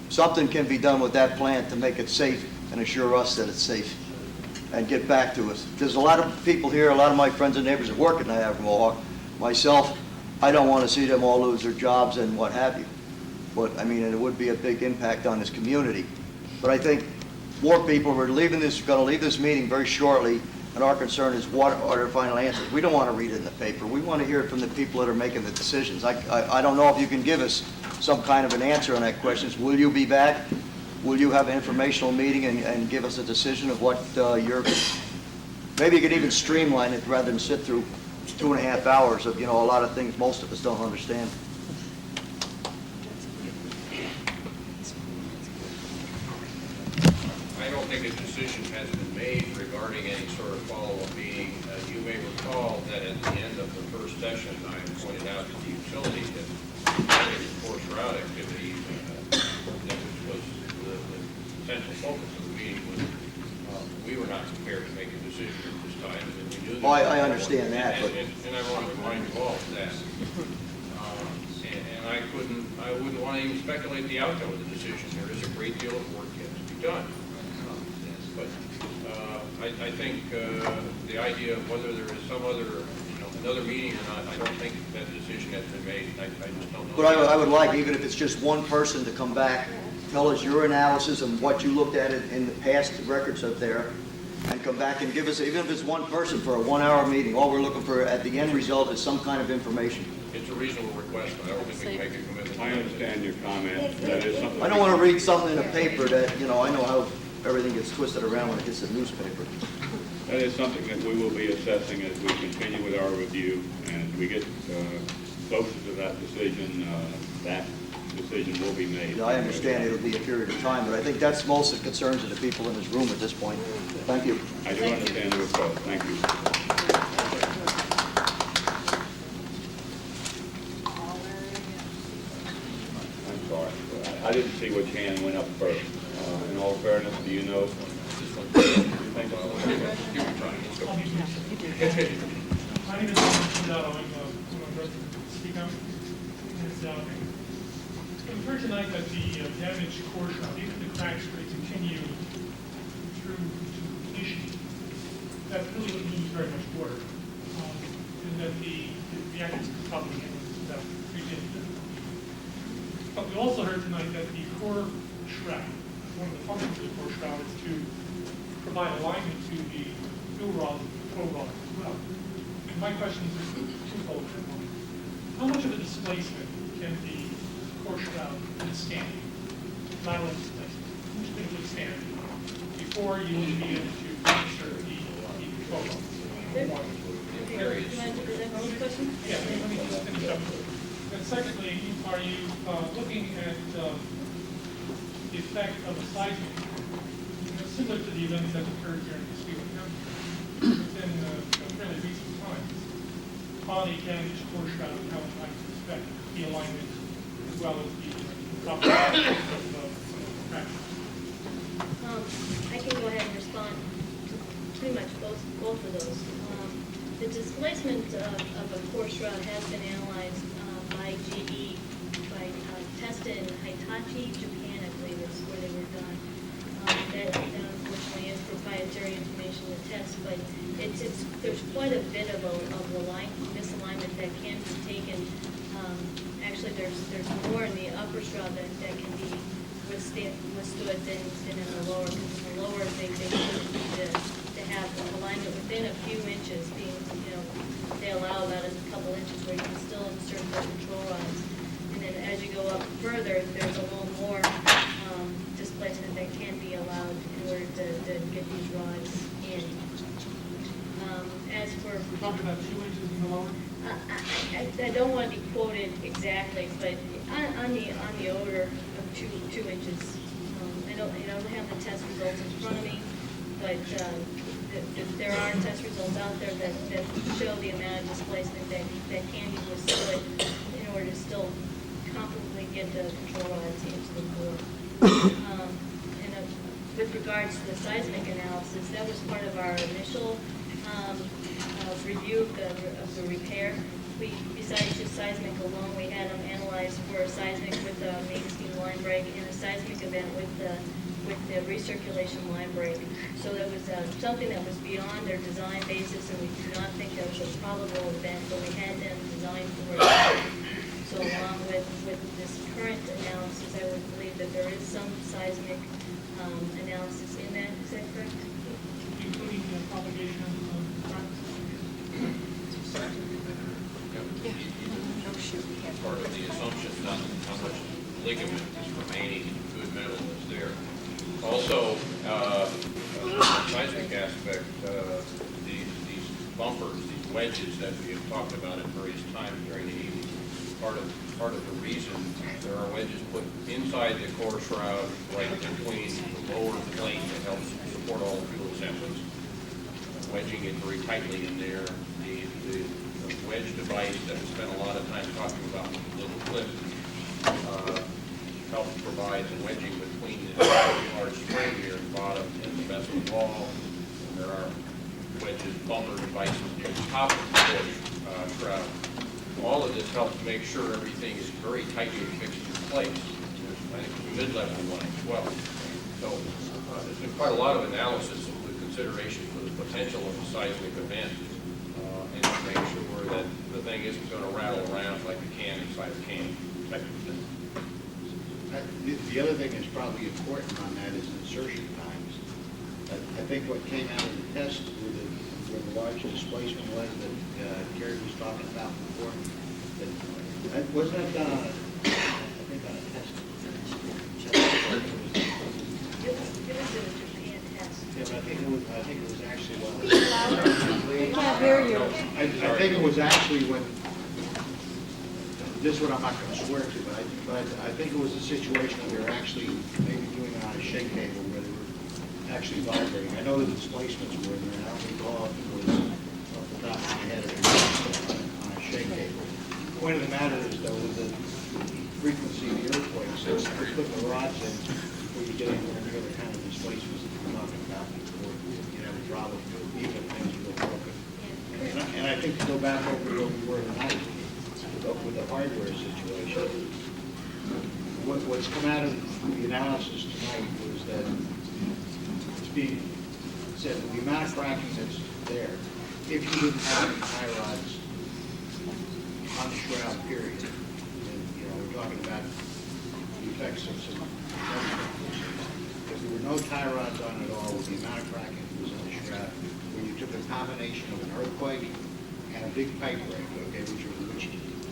something can be done with that plant to make it safe and assure us that it's safe and get back to us. There's a lot of people here, a lot of my friends and neighbors that work at Niagara Mohawk. Myself, I don't want to see them all lose their jobs and what have you. But, I mean, it would be a big impact on this community. But I think more people are going to leave this meeting very shortly, and our concern is what are their final answers. We don't want to read it in the paper. We want to hear it from the people that are making the decisions. I don't know if you can give us some kind of an answer on that question. Will you be back? Will you have an informational meeting and give us a decision of what maybe you could even streamline it rather than sit through 2.5 hours of, you know, a lot of things most of us don't understand. I don't think a decision has been made regarding any sort of follow-up meeting. You may recall that at the end of the first session, I pointed out to the utility that the force route activity, which was the central focus of the meeting, was we were not prepared to make a decision at this time. And we knew that. Well, I understand that, but And I want to remind you all of that. And I wouldn't want to even speculate the outcome of the decision. There is a great deal of work yet to be done. But I think the idea of whether there is some other, another meeting or not, I don't think that decision has been made. I just don't know. But I would like, even if it's just one person, to come back, tell us your analysis and what you looked at in the past records up there, and come back and give us, even if it's one person for a 1-hour meeting, all we're looking for at the end result is some kind of information. It's a reasonable request, but I don't think we can make a commitment. I understand your comment. That is something. I don't want to read something in a paper that, you know, I know how everything gets twisted around when it hits the newspaper. That is something that we will be assessing as we continue with our review, and as we get closer to that decision will be made. Yeah, I understand it'll be a period of time, but I think that's most of the concerns of the people in this room at this point. Thank you. I do understand the request. Thank you. I didn't see which hand went up first. In all fairness, do you know? Do you think? My name is Fidel. I'm a resident of Speak Up. We've heard tonight that the damaged core shroud, even the cracks could continue through to completion. That really wouldn't lose very much water. And that the reactants could probably handle it without treating. But we also heard tonight that the core shroud, one of the functions of the core shroud is to provide alignment to the fill rod, flow rod as well. And my question is twofold. How much of a displacement can the core shroud withstand? Lateral displacement. How much can it withstand before you will be able to insert the flow rod? Okay, you mind to do that one question? Yeah, let me just finish up. And secondly, are you looking at the effect of a seismic, similar to the events that occurred here in Castillo County within fairly recent times, on the damaged core shroud and how it might affect the alignment as well as the operation of fractures? I can go ahead and respond to pretty much both of those. The displacement of a core shroud has been analyzed by GE, tested in Hitachi, Japan, I believe is where they were done. That unfortunately is proprietary information to test, but there's quite a bit of misalignment that can be taken. Actually, there's more in the upper shroud that can be withstood than in the lower, because in the lower they need to have alignment within a few inches, being, they allow about a couple inches where you can still insert the control rods. And then as you go up further, there's a little more displacement that can be allowed in order to get these rods in. As for We're talking about 2 inches in the lower? I don't want to be quoted exactly, but on the order of 2 inches. I don't have the test results in front of me, but there are test results out there that show the amount of displacement that can be withstood in order to still comfortably get the control rods into the core. With regards to the seismic analysis, that was part of our initial review of the repair. Besides just seismic alone, we had them analyzed for seismic with the main steam line break and a seismic event with the recirculation line break. So that was something that was beyond their design basis, and we do not think that was a probable event, but we had them designed for it. So along with this current analysis, I would believe that there is some seismic analysis in that. Is that correct? Including the propagation of cracks? Part of the assumption, not how much ligament is remaining and good metal is there. Also, the seismic aspect, these bumpers, these wedges that we have talked about at various times during the evening, part of the reason there are wedges put inside the core shroud right between the lower plate that helps support all the fuel assemblies, wedging it very tightly in there. The wedge device that we spent a lot of time talking about with the little clip helps provide the wedging between the large spring here at the bottom and the vessel wall. And there are wedges, bumper devices near the top of the core shroud. All of this helps make sure everything is very tightly fixed in place. I think the mid-level one as well. So there's been quite a lot of analysis with consideration for the potential of a seismic event, and to make sure that the thing isn't going to rattle around like a can inside a can. The other thing that's probably important on that is insertion times. I think what came out of the test where the large displacement was that Terry was talking about before, that wasn't that done on I think on a test. It was a Japan test. Yeah, but I think it was actually when. I can't hear you. I think it was actually when. This is what I'm not going to swear to, but I think it was a situation where they were actually maybe doing it on a shake table where they were actually vibrating. I know the displacements were in there, and I don't recall if it was off the top of my head or on a shake table. The point of the matter is, though, that frequency of the earthquakes. So just put the rods in before you get anywhere near the kind of displacements that we're talking about before you have a problem, even if things are broken. And I think to go back over where we were tonight with the hardware situation, what's come out of the analysis tonight was that it's being said that the amount of cracking that's there, if you didn't have any tie rods on the shroud period, and, we're talking about the effects of some if there were no tie rods on it all, with the amount of cracking that was on the shroud, where you took a combination of an earthquake and a big pipe break, okay, which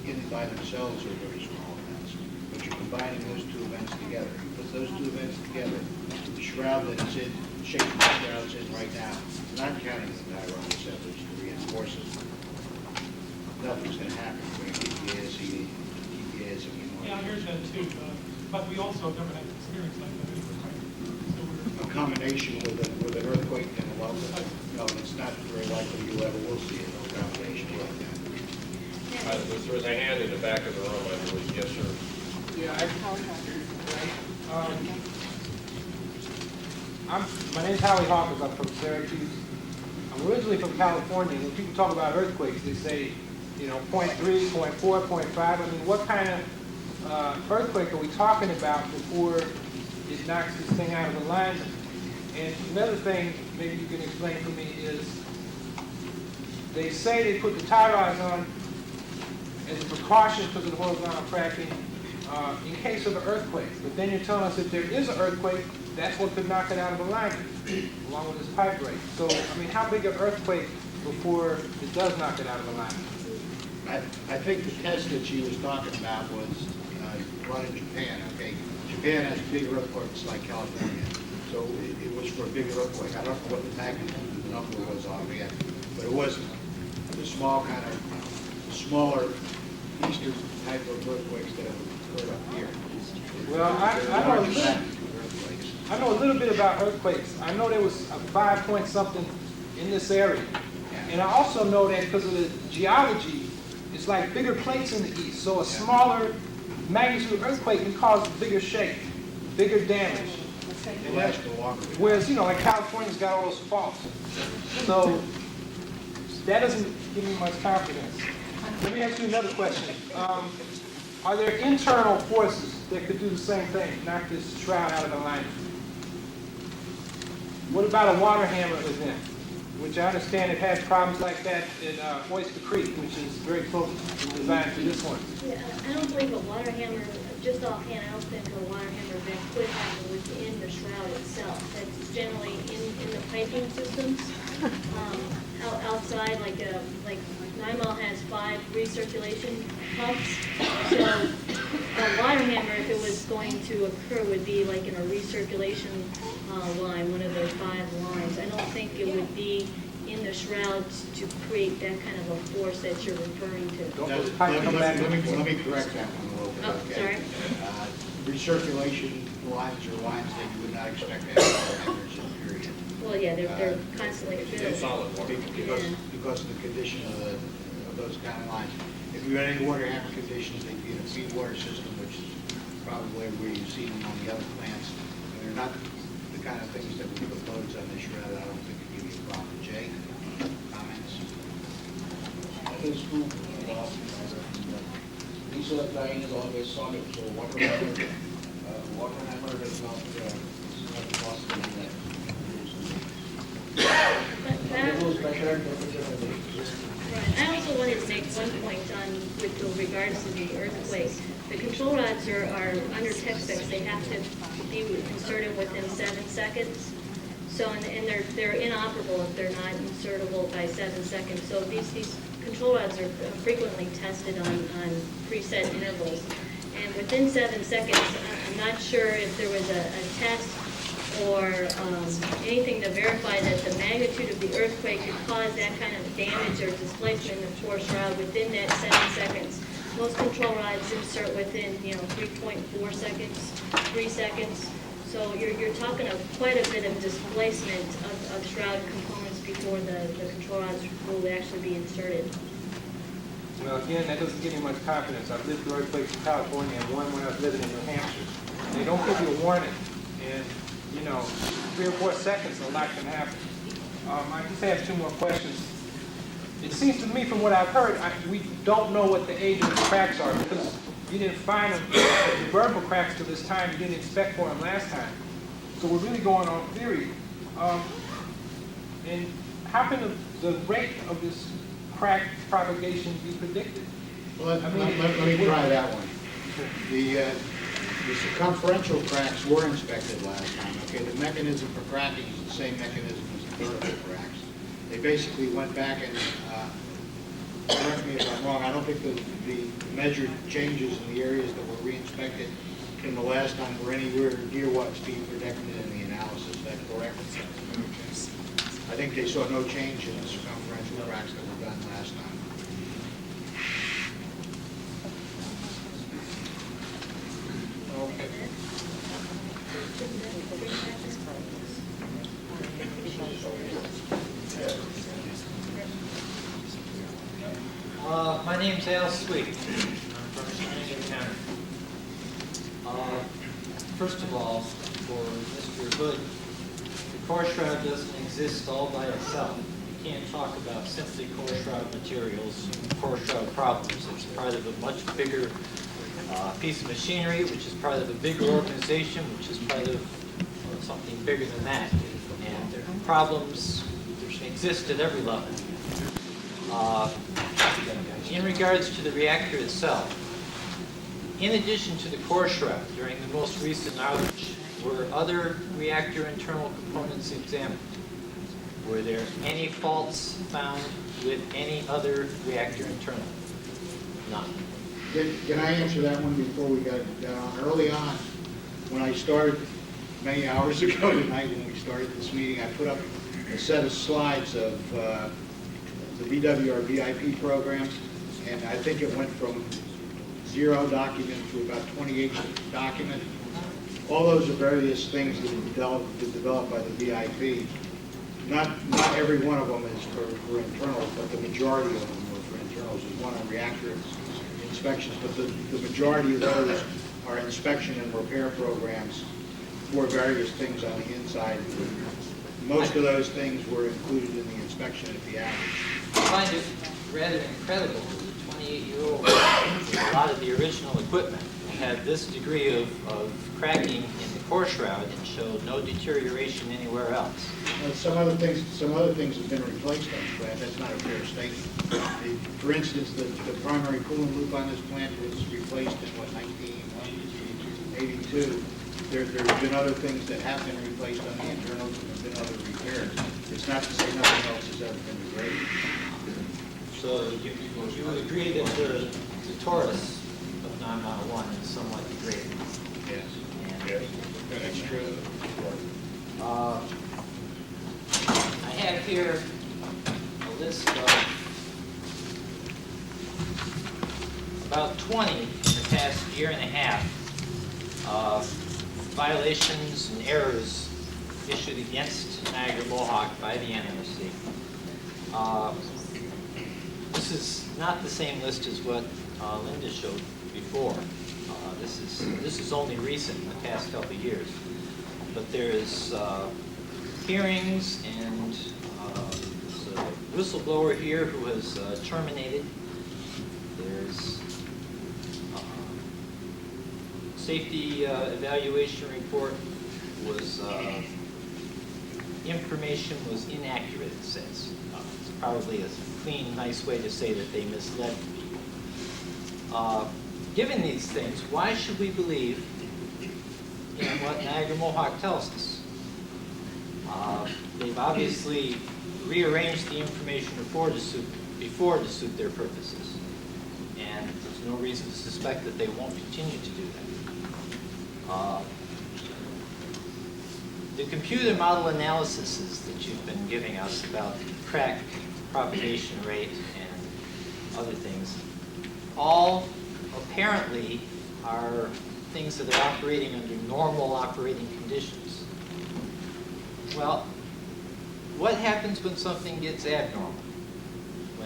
in by themselves are very small events, but you're combining those two events together. You put those two events together, the shroud that is in, shape the shroud is in right now, not counting the tie rod assemblies to reinforce it, nothing's going to happen. We're going to keep the ASE, Yeah, I heard that too, but we also have never had experience like that either, right? So a combination with an earthquake and a level. No, it's not very likely you ever will see a combination like that. There was a hand in the back of the room, I believe. Yes, sir. Yeah, my name's Howie Hawkins. I'm from Syracuse. I'm originally from California. When people talk about earthquakes, they say, 0.3, 0.4, 0.5. I mean, what kind of earthquake are we talking about before it knocks this thing out of alignment? And another thing, maybe you can explain to me, is they say they put the tie rods on as a precaution because of the horizontal cracking in case of an earthquake. But then you're telling us if there is an earthquake, that's what could knock it out of alignment, along with this pipe break. So, I mean, how big an earthquake before it does knock it out of alignment? I think the test that she was talking about was run in Japan, okay? Japan has big earthquakes like California, so it was for a big earthquake. I don't know what the magnitude of the number was offhand, but it wasn't the small kind of, smaller eastern type of earthquakes that have occurred up here. Well, I know a little bit about earthquakes. I know there was a 5 point something in this area. And I also know that because of the geology, it's like bigger plates in the east. So a smaller magnitude earthquake can cause bigger shake, bigger damage. And that, whereas, like California's got all those faults. So that doesn't give me much confidence. Let me ask you another question. Are there internal forces that could do the same thing, knock this shroud out of alignment? What about a water hammer event, which I understand it had problems like that in Oyster Creek, which is very close in design to this one? Yeah, I don't believe a water hammer, just offhand, I don't think a water hammer event could happen within the shroud itself. That's generally in the piping systems. Outside, like NIMO has 5 recirculation pumps. So a water hammer, if it was going to occur, would be like in a recirculation line, one of their 5 lines. I don't think it would be in the shroud to create that kind of a force that you're referring to. Let me correct that one a little bit. Oh, okay? Sorry. Recirculation lines are lines that you would not expect to have water hammers in, period. Well, yeah, they're constantly filled. Solid water. Because of the condition of those kind of lines. If you had any water hammer conditions, they'd be in a feed-water system, which is probably where you've seen them on the other plants. And they're not the kind of things that we put loads on this shroud. I don't think it'd give you a problem. Jay, comments? This group, research line is always solid, so water hammer is not possible in that. Right. I also wanted to make one point on with regards to the earthquake. The control rods are under tech specs. They have to be inserted within 7 seconds. So and they're inoperable if they're not insertable by 7 seconds. So these control rods are frequently tested on preset intervals. And within 7 seconds, I'm not sure if there was a test or anything to verify that the magnitude of the earthquake could cause that kind of damage or displacement in the core shroud within that 7 seconds. Most control rods insert within 3.4 seconds, 3 seconds. So you're talking of quite a bit of displacement of shroud components before the control rods will actually be inserted. Well, again, that doesn't give me much confidence. I've lived through earthquakes in California and one when I was living in New Hampshire. They don't give you a warning, and, 3 or 4 seconds, a lot can happen. I just have 2 more questions. It seems to me, from what I've heard, we don't know what the age of the cracks are, because you didn't find them, the vertical cracks till this time, you didn't inspect for them last time. So we're really going on theory. And how can the rate of this crack propagation be predicted? Well, let me try that one. The circumferential cracks were inspected last time, okay? The mechanism for cracking is the same mechanism as the vertical cracks. They basically went back and, correct me if I'm wrong, I don't think the measured changes in the areas that were re-inspected from the last time were anywhere near what's being predicted in the analysis. Is that correct? I think they saw no change in the circumferential cracks that were done last time. My name's Al Sweet. I'm from Shenango County. First of all, for Mr. Hood, the core shroud doesn't exist all by itself. You can't talk about simply core shroud materials, core shroud problems. It's part of a much bigger piece of machinery, which is part of a bigger organization, which is part of something bigger than that. And there are problems which exist at every level. In regards to the reactor itself, in addition to the core shroud, during the most recent outage, were other reactor internal components examined? Were there any faults found with any other reactor internal? None. Can I answer that one before we got on? Early on, when I started, many hours ago tonight when we started this meeting, I put up a set of slides of the VWR VIP programs, and I think it went from 0 document to about 28 document. All those are various things that are developed by the VIP. Not every one of them is for internals, but the majority of them were for internals. There's one on reactor inspections, but the majority of those are inspection and repair programs for various things on the inside. Most of those things were included in the inspection at the outage. I find it rather incredible that a 28-year-old with a lot of the original equipment had this degree of cracking in the core shroud and showed no deterioration anywhere else. Some other things have been replaced on the plant. That's not a fair statement. For instance, the primary coolant loop on this plant was replaced in, 1982. There's been other things that have been replaced on the internals, and there's been other repairs. It's not to say nothing else has ever been degraded. So you agree that the torus of 9 Mile 1 is somewhat degraded? Yes. Yes, that's true. I have here a list of about 20 in the past year and a half violations and errors issued against Niagara Mohawk by the NRC. This is not the same list as what Linda showed before. This is only recent, in the past couple of years. But there's hearings, and there's a whistleblower here who has terminated. There's safety evaluation report was information was inaccurate, it says. It's probably a clean, nice way to say that they misled people. Given these things, why should we believe in what Niagara Mohawk tells us? They've obviously rearranged the information before to suit their purposes, and there's no reason to suspect that they won't continue to do that. The computer model analyses that you've been giving us about crack propagation rate and other things, all apparently are things that are operating under normal operating conditions. Well, what happens when something gets abnormal?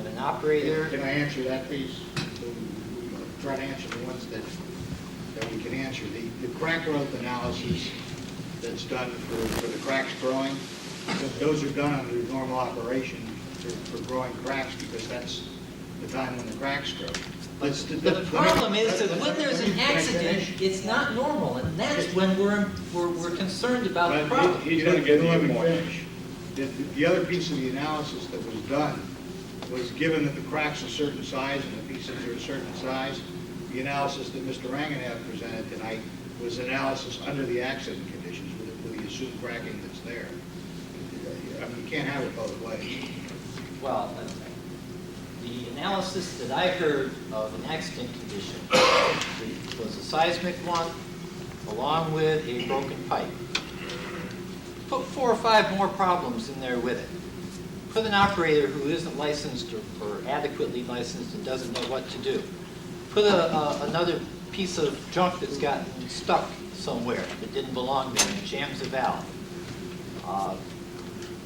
when an operator... Can I answer that, please? Try to answer the ones that we can answer. The crack growth analysis that's done for the cracks growing, those are done under normal operation for growing cracks because that's the time when the cracks grow. But the problem is that when there's an accident, it's not normal, and that's when we're concerned about the problem. He's going to get Let you me more. finish. The other piece of the analysis that was done was given that the cracks are a certain size and the pieces are a certain size. The analysis that Mr. Ranganathan presented tonight was analysis under the accident conditions with the assumed cracking that's there. I mean, you can't have it both ways. Well, the analysis that I heard of an accident condition was a seismic one, along with a broken pipe. Put 4 or 5 more problems in there with it. Put an operator who isn't licensed or adequately licensed and doesn't know what to do. Put another piece of junk that's gotten stuck somewhere that didn't belong there and jams a valve.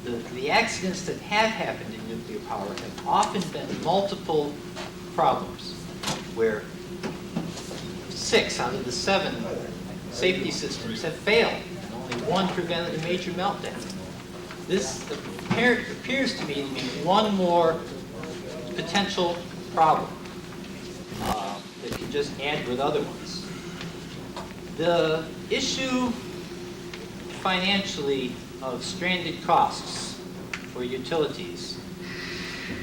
The accidents that have happened in nuclear power have often been multiple problems, where 6 out of the 7 safety systems have failed, and only 1 prevented a major meltdown. This appears to me to be one more potential problem that can just add with other ones. The issue financially of stranded costs for utilities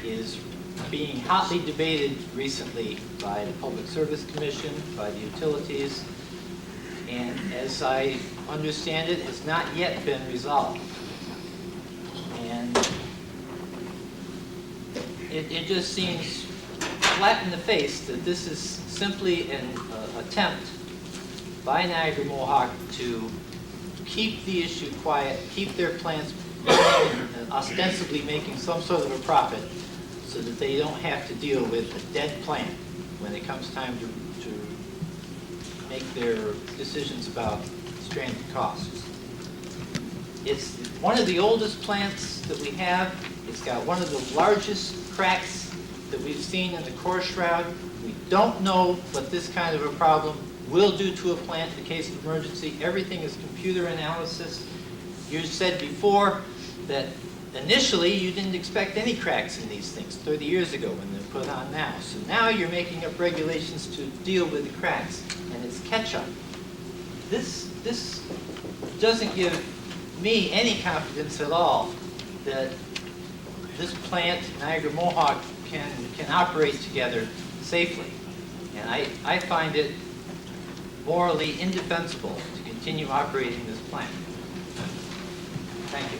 is being hotly debated recently by the Public Service Commission, by the utilities, and as I understand it, has not yet been resolved. And it just seems flat in the face that this is simply an attempt by Niagara Mohawk to keep the issue quiet, keep their plants ostensibly making some sort of a profit so that they don't have to deal with a dead plant when it comes time to make their decisions about stranded costs. It's one of the oldest plants that we have. It's got one of the largest cracks that we've seen in the core shroud. We don't know what this kind of a problem will do to a plant in the case of emergency. Everything is computer analysis. You said before that initially you didn't expect any cracks in these things 30 years ago when they're put on now. So now you're making up regulations to deal with the cracks, and it's catch-up. This doesn't give me any confidence at all that this plant, Niagara Mohawk, can operate together safely. And I find it morally indefensible to continue operating this plant. Thank you.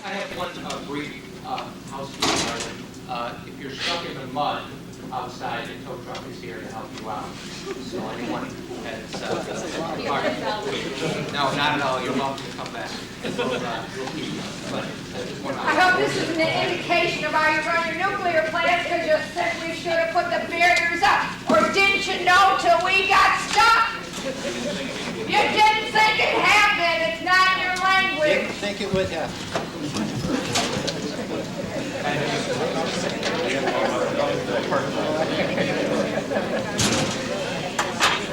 I have one brief housekeeping item. If you're stuck in the mud outside, the tow truck is here to help you out. So anyone that's no, not at all. You're welcome to come back. We'll keep you. But I hope this isn't an indication of how you run your nuclear plants, because you simply should have put the barriers up. Or didn't you know till we got stuck? You didn't think it happened. It's not in your language. Didn't think it would happen.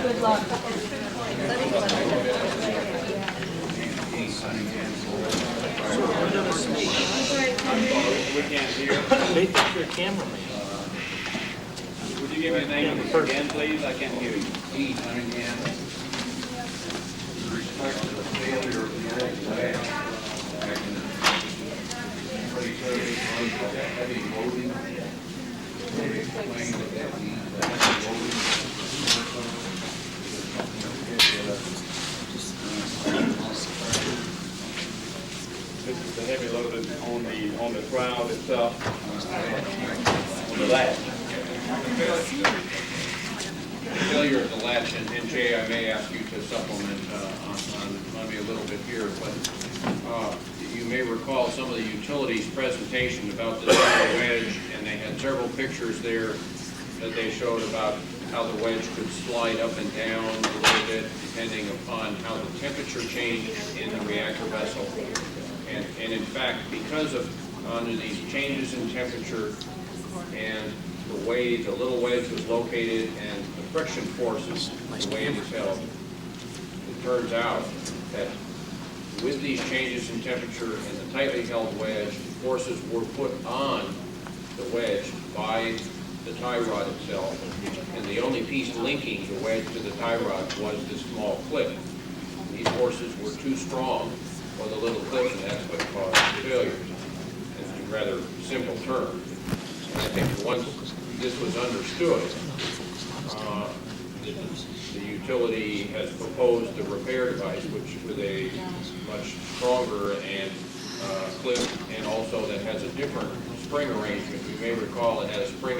Good luck. We can't hear. They think you're a cameraman. Would you give me a name again, please? I can't hear you. Pete Cunningham. With respect to the failure of the old plant back in the 30s, heavy loading. They explained that means that heavy loading. This is the heavy loaded on the shroud itself, on the latch. The failure of the latch, and Jay, I may ask you to supplement on me a little bit here, but you may recall some of the utilities presentation about the wedge, and they had several pictures there that they showed about how the wedge could slide up and down a little bit depending upon how the temperature changed in the reactor vessel. And in fact, because of, under these changes in temperature and the way the little wedge was located and the friction forces, the way it is held, it turns out that with these changes in temperature and the tightly held wedge, forces were put on the wedge by the tie rod itself. And the only piece linking the wedge to the tie rod was this small clip. These forces were too strong for the little clip, and that's what caused failures. In rather simple terms. And I think once this was understood, the utility has proposed a repair device, which with a much stronger and clip, and also that has a different spring arrangement. You may recall it had a spring